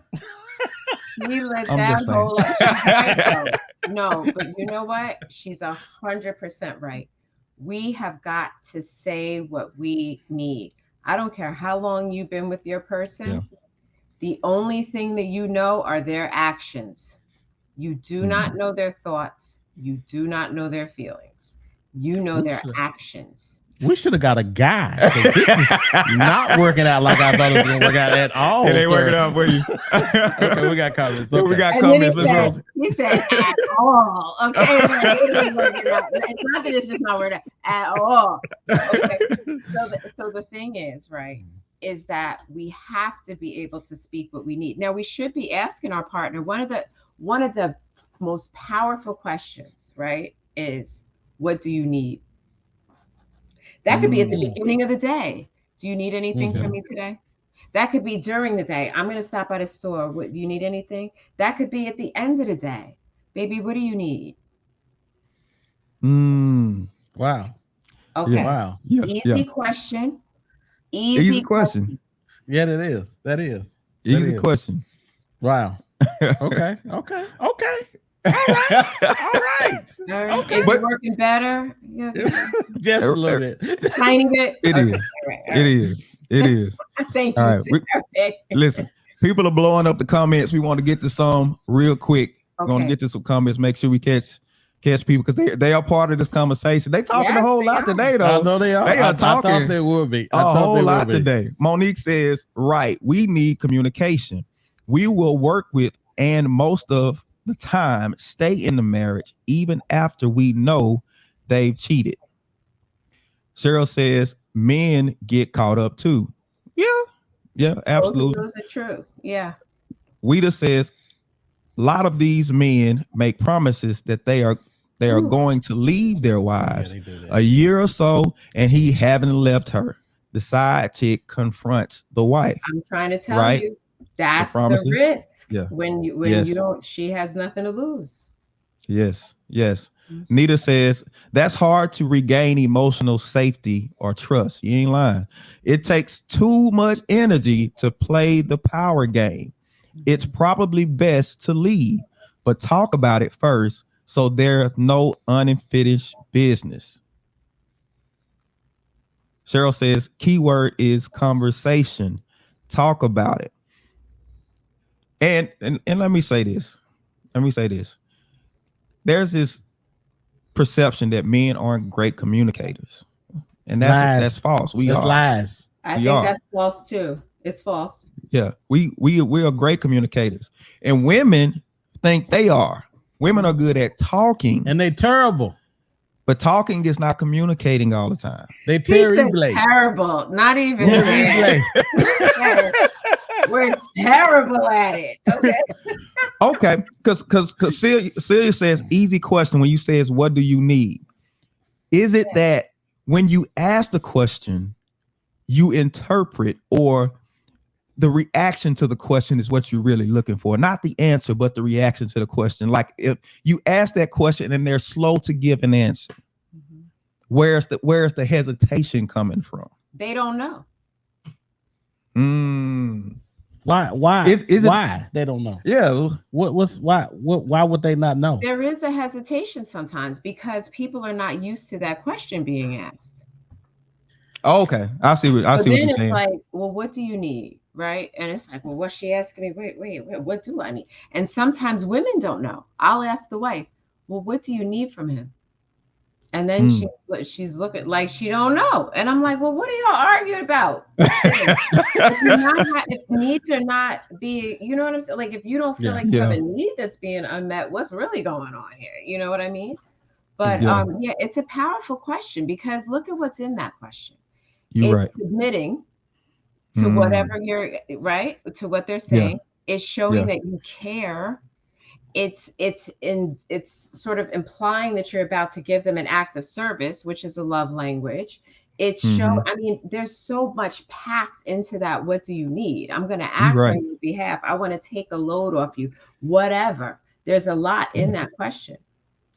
We let that whole up. No, but you know what? She's 100% right. We have got to say what we need. I don't care how long you've been with your person. Yeah. The only thing that you know are their actions. You do not know their thoughts. You do not know their feelings. You know their actions. We should have got a guy. This is not working out like I thought it was going to work out at all. It ain't working out for you. Okay, we got comments. Okay. We got comments. He said at all. Okay, it ain't working out. It's not that it's just not working out at all. Okay. So the thing is, right, is that we have to be able to speak what we need. Now we should be asking our partner. One of the most powerful questions, right, is what do you need? That could be at the beginning of the day. Do you need anything from me today? That could be during the day. I'm going to stop by the store. What, do you need anything? That could be at the end of the day. Baby, what do you need? Wow. Okay. Yeah. Wow. Easy question. Easy question. Yeah, that is. Easy question. Wow. Okay. All right. Okay. Is But- it working better? Yeah. Just a little bit. Tiny bit. It Okay. is. All right. It is. It is. Thank All you. right. Okay. Listen, people are blowing up the comments. We want to get to some real quick. We want to get to some comments. Make sure we catch people because they are part of this conversation. They talking a whole lot today, though. I know they are. They are talking. I thought they would be. A whole lot today. Monique says, right, we need communication. We will work with and most of the time stay in the marriage even after we know they've cheated. Cheryl says, men get caught up too. Yeah, absolutely. Those are true. Yeah. Weta says, a lot of these men make promises that they are going to leave their wives a year or so, and he haven't left her. The side chick confronts the wife. I'm trying to tell you, that's the risk. Yeah. When you don't, she has nothing to lose. Yes. Nita says that's hard to regain emotional safety or trust. You ain't lying. It takes too much energy to play the power game. It's probably best to leave, but talk about it first so there's no unfinished business. Cheryl says keyword is conversation. Talk about it. And let me say this. There's this perception that men aren't great communicators, and that's false. That's lies. I think that's false too. It's false. Yeah, we are great communicators, and women think they are. Women are good at talking, and they terrible. But talking is not communicating all the time. They terrible. Not even. We're terrible at it. Okay. Because Celia says, easy question when you says, what do you need? Is it that when you ask the question, you interpret, or the reaction to the question is what you're really looking for? Not the answer, but the reaction to the question. Like if you ask that question and they're slow to give an answer, where's the hesitation coming from? They don't know. Why? Why they don't know? Yeah. Why would they not know? There is a hesitation sometimes because people are not used to that question being asked. Oh, okay. I see what you're saying. It's like, well, what do you need? Right. And it's like, well, what's she asking me? Wait, what do I need? And sometimes women don't know. I'll ask the wife, well, what do you need from him? And then she's looking like she don't know. And I'm like, well, what are y'all arguing about? If needs are not being, you know what I'm saying? Like, if you don't feel like you have a need that's being unmet, what's really going on here? You know what I mean? But it's a powerful question because look at what's in that question. It's submitting to whatever you're to what they're saying. It's showing that you care. It's sort of implying that you're about to give them an act of service, which is a love language. It's I mean, there's so much packed into that. What do you need? I'm going to act on your behalf. I want to take a load off you, whatever. There's a lot in that question.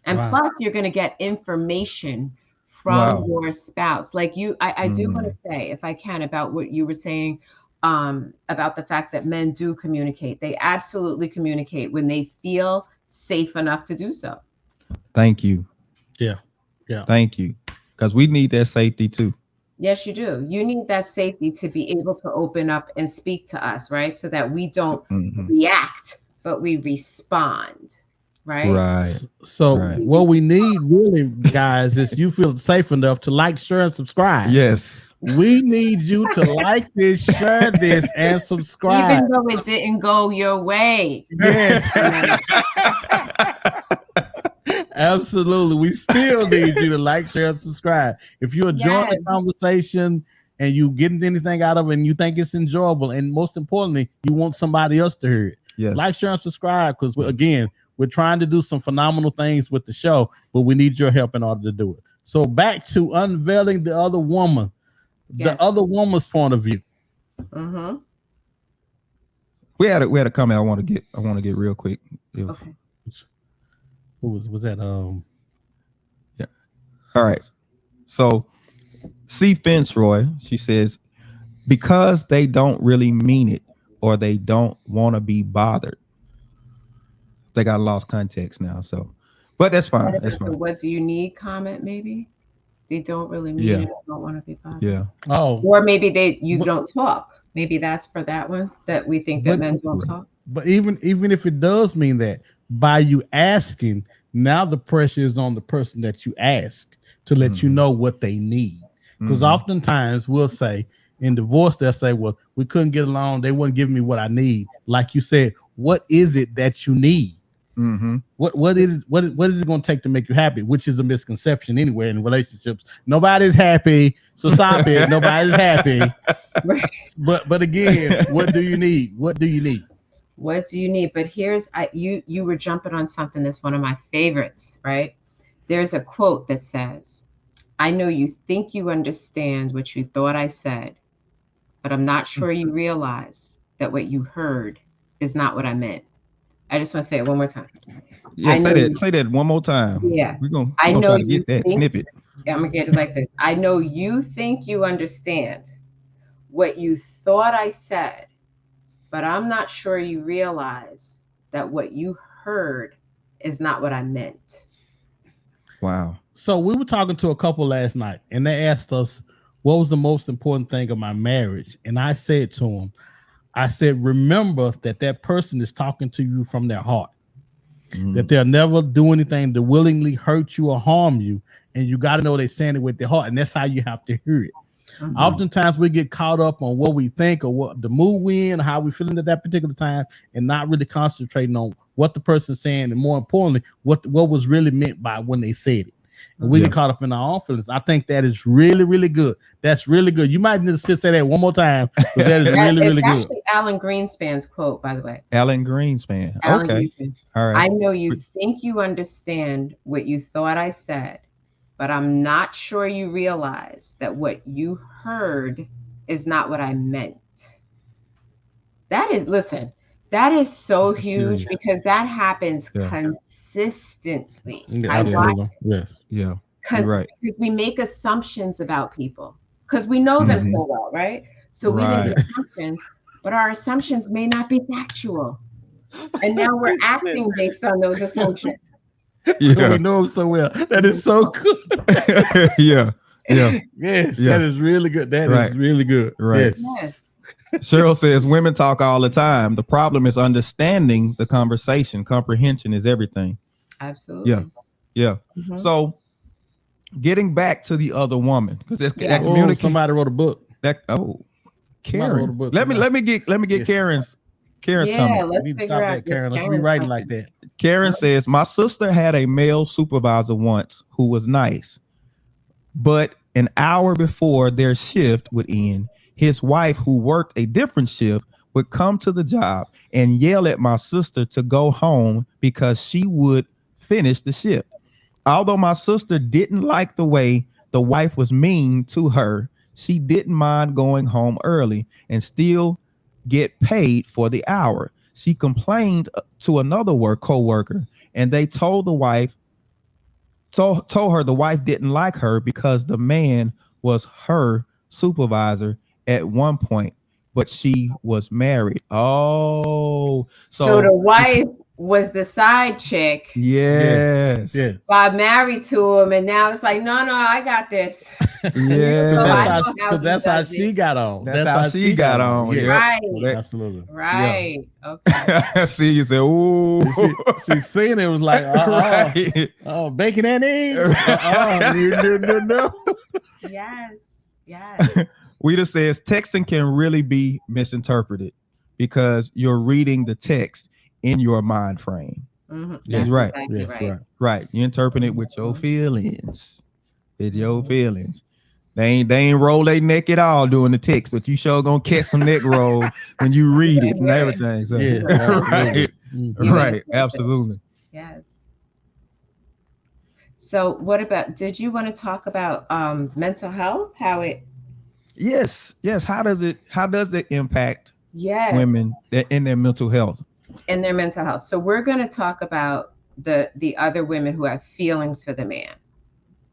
And plus you're going to get information from your spouse. Like I do want to say, if I can, about what you were saying, about the fact that men do communicate. They absolutely communicate when they feel safe enough to do so. Thank you. Yeah. Thank you. Because we need that safety too. Yes, you do. You need that safety to be able to open up and speak to us, right? So that we don't react, but we respond. Right. So what we need really, guys, is you feel safe enough to like, share, and subscribe. Yes. We need you to like this, share this, and subscribe. Even though it didn't go your way. Yes. Absolutely. We still need you to like, share, and subscribe. If you're enjoying the conversation and you getting anything out of it and you think it's enjoyable, and most importantly, you want somebody else to hear it. Yes. Like, share, and subscribe, because again, we're trying to do some phenomenal things with the show, but we need your help in order to do it. So back to unveiling the other woman, the other woman's point of view. We had a comment I want to get real quick. Okay. Who was that? Yeah. All right. So C. Fitzroy, she says, because they don't really mean it or they don't want to be bothered. they got lost context now. So, but that's fine. That's The fine. what do you need comment, maybe? They don't really mean Yeah. it. Don't want to be bothered. Yeah. Oh, Or maybe you but, don't talk. Maybe that's for that one, that we think that but men don't talk. but even if it does mean that, by you asking, now the pressure is on the person that you ask to let you know what they need. Because oftentimes we'll say in divorce, they'll say, well, we couldn't get along, they wouldn't give me what I need. Like you said, what is it that you need? What is it going to take to make you happy? Which is a misconception anyway in relationships. Nobody's happy, so stop it. Nobody's happy. Right. But again, what do you need? What do you need? What do you need? But here's you were jumping on something that's one of my favorites, right? There's a quote that says, "I know you think you understand what you thought I said, but I'm not sure you realize that what you heard is not what I meant." I just want to say it one more time. Yeah, say that one more time. Yeah. We're gonna I know try to you get that think, snippet. I'm gonna get it like this. I know you think you understand what you thought I said, but I'm not sure you realize that what you heard is not what I meant. Wow. So we were talking to a couple last night, and they asked us, what was the most important thing of my marriage? And I said to them, I said, remember that person is talking to you from their heart, that they'll never do anything to willingly hurt you or harm you. And you got to know they're saying it with their heart. And that's how you have to hear it. Oftentimes we get caught up on what we think or what the mood we in, or how we feeling at that particular time, and not really concentrating on what the person's saying, and more importantly, what was really meant by when they said it. And we get caught up in our own feelings. I think that is really, really good. That's really good. You might need to just say that one more time, but that is really, really good. It's actually Alan Greenspan's quote, by the way. Alan Greenspan. Alan Okay. Greenspan. All right. I know you think you understand what you thought I said, but I'm not sure you realize that what you heard is not what I meant. That is, listen, that is so huge, because that happens consistently. Absolutely. Yes. Yeah. You're right. Because we make assumptions about people because we know them so well, right? So we make assumptions, but our assumptions may not be factual. And now we're acting based on those assumptions. Yeah. We know them so well. That is so good. Yeah. Yes, that is really good. That is really good. Right. Yes. Cheryl says women talk all the time. The problem is understanding the conversation. Comprehension is everything. Absolutely. Yeah. So getting back to the other woman, because that communication. Somebody wrote a book. Karen. Let me get Karen's comment. Let's need to figure stop out that, Karen. Let's rewrite it like that. Karen says, my sister had a male supervisor once who was nice, but an hour before their shift would end, his wife, who worked a different shift, would come to the job and yell at my sister to go home because she would finish the shift. Although my sister didn't like the way the wife was mean to her, she didn't mind going home early and still get paid for the hour. She complained to another co-worker, and they told the wife, told her the wife didn't like her because the man was her supervisor at one point, but she was married. Oh, so the wife was the side chick. Yes. Got married to him, and now it's like, no, I got this. Yeah. That's how she got on. That's how she got on. Yeah. Right. Absolutely. Right. Yeah. Okay. See, you say, ooh. She seen it, was like, bacon and eggs. No. Yes. Weta says texting can really be misinterpreted because you're reading the text in your mind frame. That's right. Exactly Right. You interpret it with your feelings. With your feelings. They ain't roll their neck at all doing the text, but you sure gonna catch some neck roll when you read it and everything. So right. Absolutely. Yes. So what about, did you want to talk about mental health? Yes. How does it impact women in their mental health? So we're going to talk about the other women who have feelings for the man,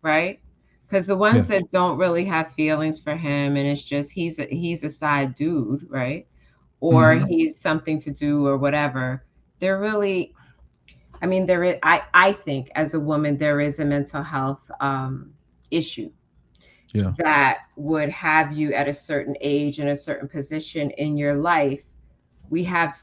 right? Because the ones that don't really have feelings for him, and it's just he's a side dude, right? Or he's something to do or whatever. They're really, I mean, there is, I think as a woman, there is a mental health issue Yeah. that would have you at a certain age in a certain position in your life. We have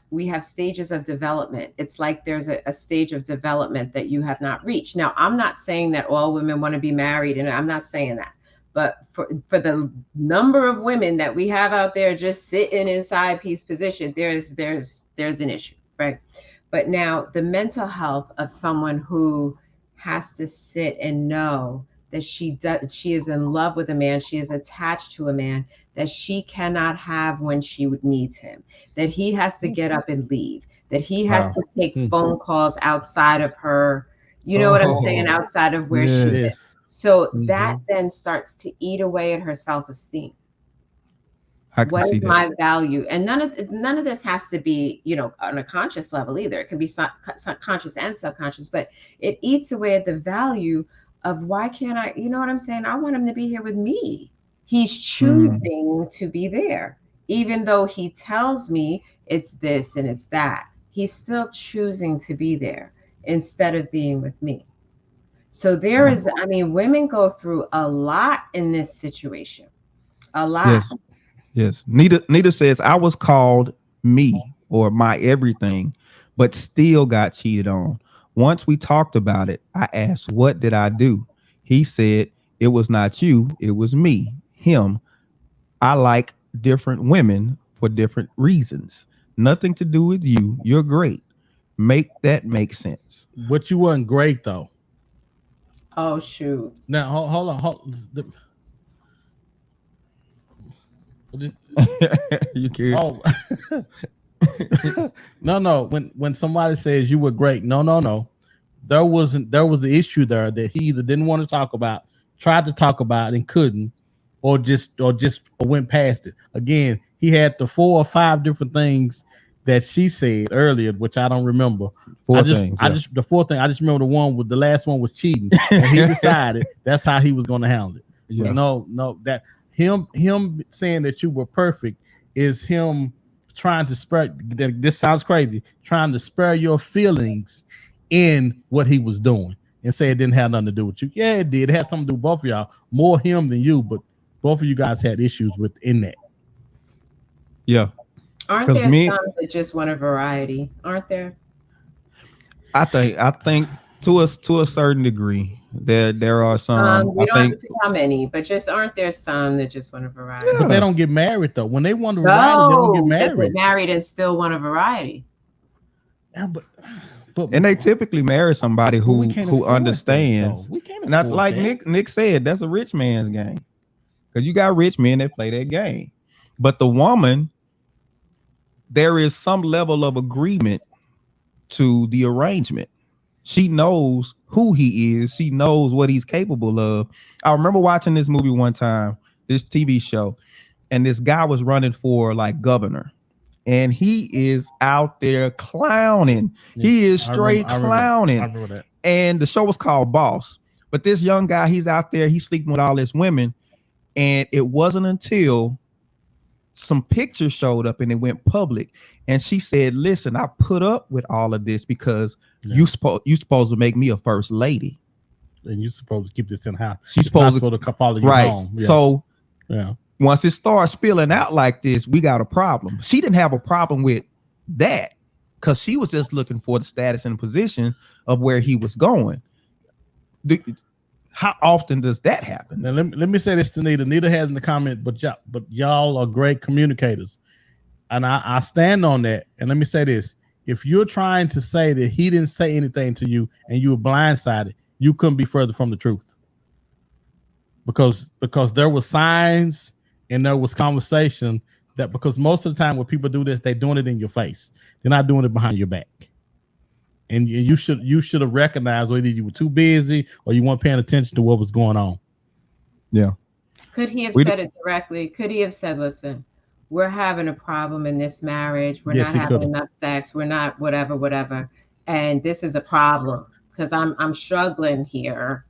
stages of development. It's like there's a stage of development that you have not reached. Now, I'm not saying that all women want to be married, and I'm not saying that. But for the number of women that we have out there just sitting inside peace position, there's an issue, right? But now the mental health of someone who has to sit and know that she is in love with a man, she is attached to a man that she cannot have when she needs him, that he has to get up and leave, that he has Wow. to take phone calls outside of her, you know what I'm saying, Oh, outside of where she is. Yes. So that then starts to eat away at her self-esteem. I can What see is that. my value? And none of this has to be, on a conscious level either. It can be conscious and subconscious, but it eats away at the value of why can't I, you know what I'm saying? I want him to be here with me. He's choosing to be there. Even though he tells me it's this and it's that, he's still choosing to be there instead of being with me. So there is, I mean, women go through a lot in this situation. A lot. Yes. Yes. Nita says I was called me or my everything, but still got cheated on. Once we talked about it, I asked, what did I do? He said, it was not you, it was me, him. I like different women for different reasons. Nothing to do with you. You're great. Make that make sense. But you wasn't great though. Oh shoot. Now hold on. You can't. Oh, no. When somebody says you were great, no. There was the issue there that he either didn't want to talk about, tried to talk about and couldn't, or went past it. Again, he had the 4 or 5 different things that she said earlier, which I don't remember. The fourth thing, I just remember the last one was cheating, and he decided that's how he was going to handle it. Yeah. But no, that him saying that you were perfect is him trying to spare. This sounds crazy. Trying to spare your feelings in what he was doing, and say it didn't have nothing to do with you. Yeah, it did. It had something to do with both of y'all. More him than you, but both of you guys had issues within that. Yeah. Aren't there some that just want a variety? Aren't there? I think to a certain degree there are some. We don't have to see how many, but just aren't there some that just want a variety? Yeah. But they don't get married though. When they want a variety, they don't get married. They get married and still want a variety. Yeah, but and they typically marry somebody who understands. We can't Not like that. Nick said, that's a rich man's game. Because you got rich men that play that game. But the woman, there is some level of agreement to the arrangement. She knows who he is. She knows what he's capable of. I remember watching this movie one time, this TV show, and this guy was running for like governor. And he is out there clowning. He is straight clowning. I remember that. And the show was called Boss. But this young guy, he's out there, he's sleeping with all these women. And it wasn't until some pictures showed up and it went public. And she said, listen, I put up with all of this because you supposed to make me a first lady. And you're supposed to keep this in house. She's supposed to follow you right home. Yeah. So yeah, once it starts spilling out like this, we got a problem. She didn't have a problem with that because she was just looking for the status and position of where he was going. How often does that happen? Now, let me say this to Nita. Nita has in the comment, but y'all are great communicators. And I stand on that. And let me say this. If you're trying to say that he didn't say anything to you and you were blindsided, you couldn't be further from the truth. Because there were signs and there was conversation that, because most of the time when people do this, they're doing it in your face. They're not doing it behind your back. And you should have recognized whether you were too busy or you weren't paying attention to what was going on. Yeah. Could he have said it directly? Could he have said, listen, we're having a problem in this marriage. We're not having enough sex. We're not whatever. And this is a problem because I'm struggling here.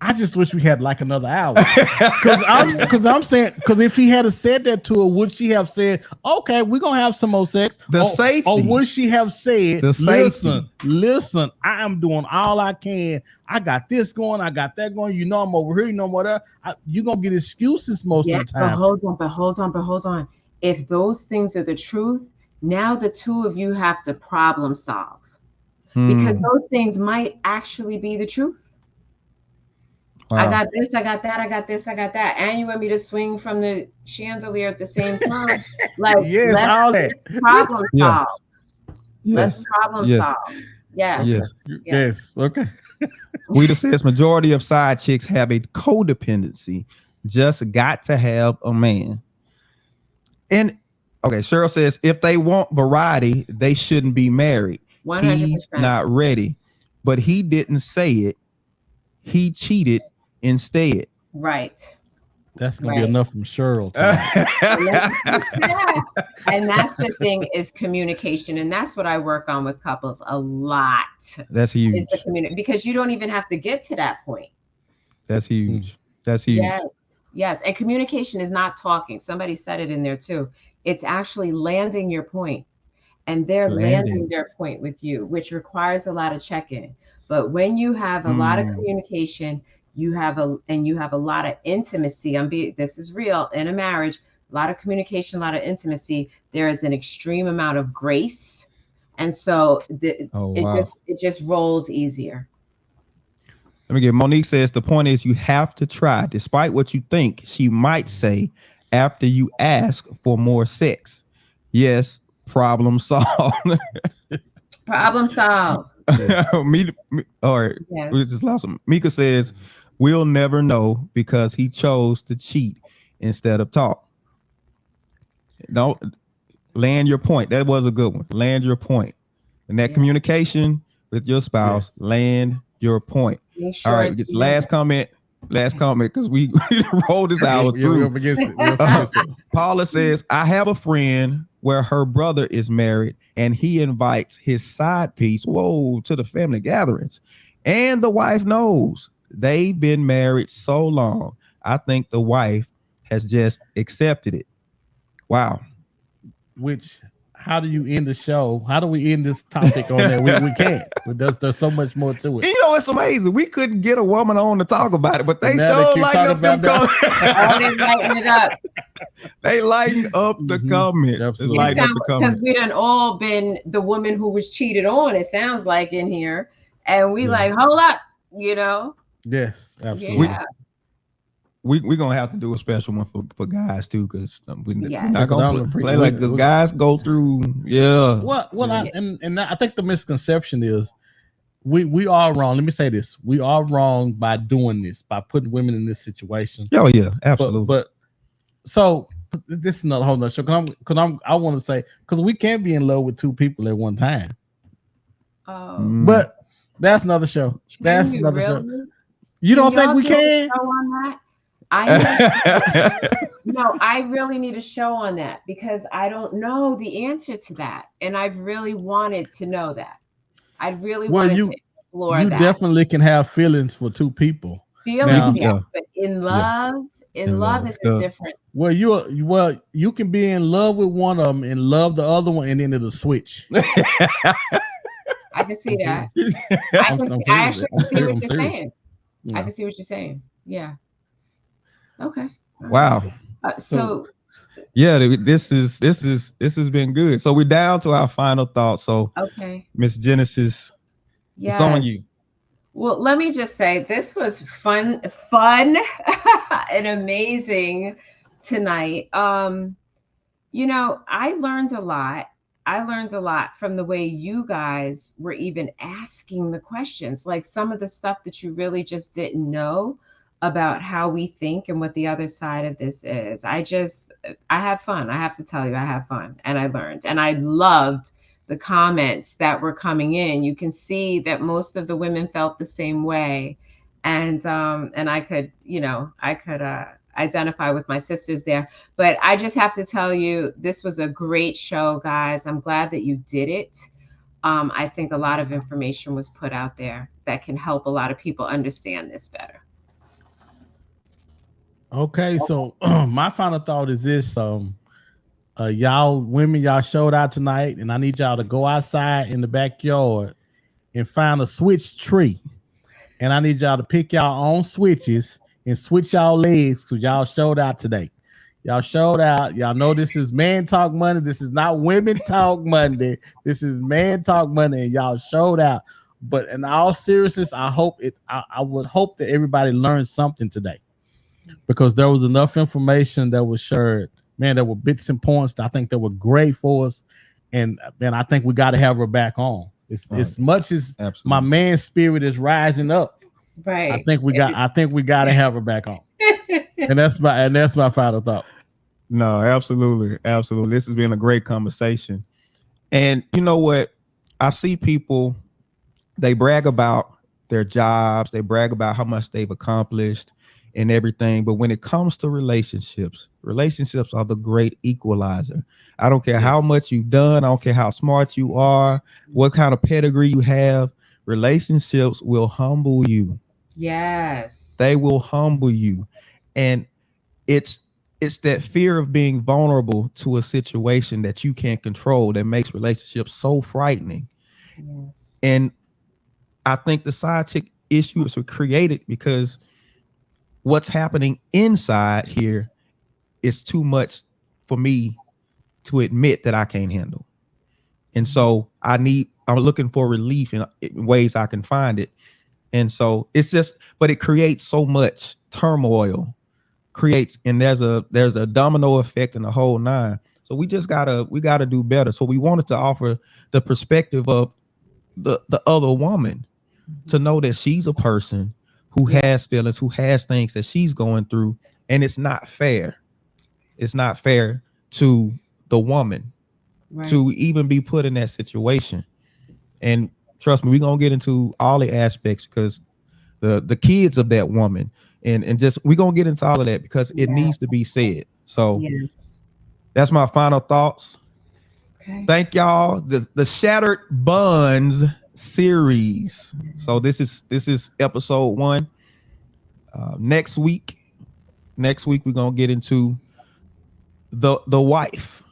I just wish we had like another hour. Because if he had said that to her, would she have said, okay, we're gonna have some more sex? Safety. Or would she have said, the listen, I am doing all I can. I got this going, I got that going. You know I'm over here, you know whatever. You're gonna get excuses most of the time. But hold on. If those things are the truth, now the two of you have to problem solve. Because those things might actually be the truth. Wow. I got this, I got that, I got this, I got that. And you want me to swing from the chandelier at the same time? Like, yes, let's problem solve. Let's problem solve. Yes. Okay. Weeda says majority of side chicks have a codependency. Just got to have a man. And okay, Cheryl says if they want variety, they shouldn't be married. 100%. He's not ready, but he didn't say it. He cheated instead. Right. That's gonna be enough from Cheryl. And that's the thing, is communication, and that's what I work on with couples a lot. That's huge. Is the because you don't even have to get to that point. That's huge. That's huge. Yes. And communication is not talking. Somebody said it in there too. It's actually landing your point. And they're landing their point with you, which requires a lot of check-in. But when you have a lot of communication, you have a lot of intimacy. This is real in a marriage. A lot of communication, a lot of intimacy. There is an extreme amount of grace, and so it just rolls easier. Let me get. Monique says the point is you have to try, despite what you think she might say after you ask for more sex. Yes. Problem solved. Problem solved. We just lost him. Mika says we'll never know because he chose to cheat instead of talk. Don't land your point. That was a good one. Land your point. And that communication with your spouse, land your point. Sure. All right, it's last comment because we rolled this hour through. Paula says, I have a friend where her brother is married and he invites his side piece, to the family gatherings. And the wife knows. They've been married so long. I think the wife has just accepted it. Wow. How do you end the show? How do we end this topic on that? We can't. There's so much more to it. You know, it's amazing. We couldn't get a woman on to talk about it, but they so lighten up them comments. They lighten it up. They lighten up the comments. Absolutely. Because we done all been the woman who was cheated on, it sounds like, in here. And we like, hold up, you know? Yes, absolutely. Yeah. We're gonna have to do a special one for guys too, because we're not gonna play like because guys go through. I think the misconception is we are wrong. Let me say this: we are wrong by doing this, by putting women in this situation. Oh yeah, absolutely. But so this is another whole nother show. I want to say because we can't be in love with two people at one time. But that's another show. That's another show. You don't think we can? I really need a show on that because I don't know the answer to that, and I've really wanted to know that. I really wanted to explore that. You definitely can have feelings for two people. Feelings, but in love, it's different. Well, you can be in love with one of them and love the other one, and then it'll switch. I can see that. I actually see what you're saying. Yeah. I can see what you're saying. Yeah. Okay. Wow. So this has been good. So we're down to our final thoughts. So Miss Genesis, it's on you. Well, let me just say this was fun and amazing tonight. You know, I learned a lot. From the way you guys were even asking the questions, like some of the stuff that you really just didn't know about how we think and what the other side of this is. I have fun. I have to tell you, I have fun, and I learned, and I loved the comments that were coming in. You can see that most of the women felt the same way, and I could identify with my sisters there. But I just have to tell you, this was a great show, guys. I'm glad that you did it. I think a lot of information was put out there that can help a lot of people understand this better. Okay, so my final thought is this: y'all women, y'all showed out tonight, and I need y'all to go outside in the backyard and find a switch tree, and I need y'all to pick y'all own switches and switch y'all legs because y'all showed out today. Y'all showed out. Y'all know this is Man Talk Monday. This is not Women Talk Monday. This is Man Talk Monday, and y'all showed out. But in all seriousness, I would hope that everybody learned something today, because there was enough information that was shared. Man, there were bits and points that I think that were great for us, and man, I think we got to have her back on. As much as Absolutely. my man spirit is rising up, Right. I think we got to have her back on. And that's my final thought. No, absolutely. This has been a great conversation. And you know what? I see people, they brag about their jobs, they brag about how much they've accomplished and everything. But when it comes to relationships are the great equalizer. I don't care how much you've done, I don't care how smart you are, what kind of pedigree you have, relationships will humble you. Yes. They will humble you. And it's that fear of being vulnerable to a situation that you can't control that makes relationships so frightening. Yes. And I think the side chick issues were created because what's happening inside here is too much for me to admit that I can't handle. And so I'm looking for relief in ways I can find it. And so but it creates so much turmoil, and there's a domino effect in the whole nine. So we gotta do better. So we wanted to offer the perspective of the other woman to know that she's a person who has feelings, who has things that she's going through, and it's not fair. It's not fair to the woman to even be put in that situation. And trust me, we're gonna get into all the aspects because the kids of that woman and just we're gonna get into all of that because it needs to be said. So that's my final thoughts. Okay. Thank y'all. The Shattered Buns series. So this is episode 1. Next week we're gonna get into the wife,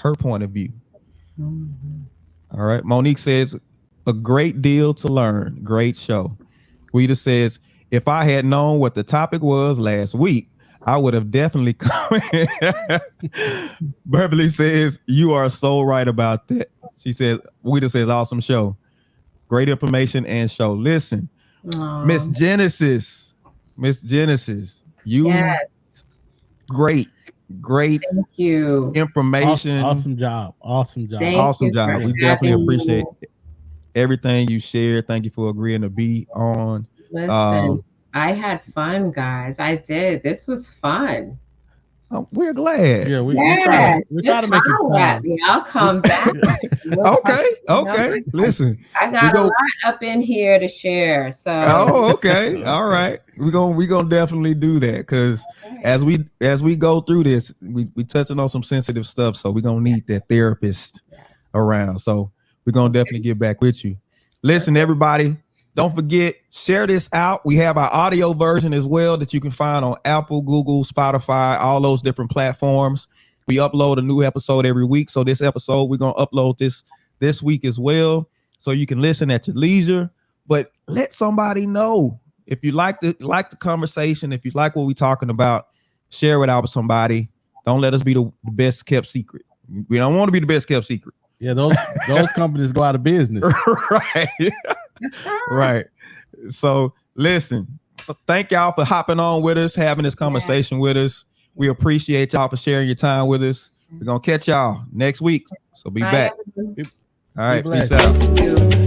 her point of view. All right. Monique says a great deal to learn. Great show. Rita says, if I had known what the topic was last week, I would have definitely come. Beverly says, you are so right about that. She says, Rita says, awesome show. Great information and show. Listen, Miss Genesis, you great. Thank you. Information. Awesome job. Awesome job. We definitely appreciate everything you shared. Thank you for agreeing to be on. Listen, I had fun, guys. I did. This was fun. We're glad. Yeah, we try to make it fun. I'll come back. Okay. Listen, I got a lot up in here to share. So okay. All right. We're gonna definitely do that because as we go through this, we touching on some sensitive stuff. So we're gonna need that therapist around. So we're gonna definitely get back with you. Listen, everybody. Don't forget, share this out. We have our audio version as well that you can find on Apple, Google, Spotify, all those different platforms. We upload a new episode every week. So this episode, we're going to upload this week as well. So you can listen at your leisure. But let somebody know. If you like the conversation, if you like what we're talking about, share it out with somebody. Don't let us be the best kept secret. We don't want to be the best kept secret. Yeah, those companies go out of business. Right. Right. So listen, thank y'all for hopping on with us, having this conversation with us. We appreciate y'all for sharing your time with us. We're gonna catch y'all next week. So be back. Everyone. All right, Be blessed. peace out. Thank you.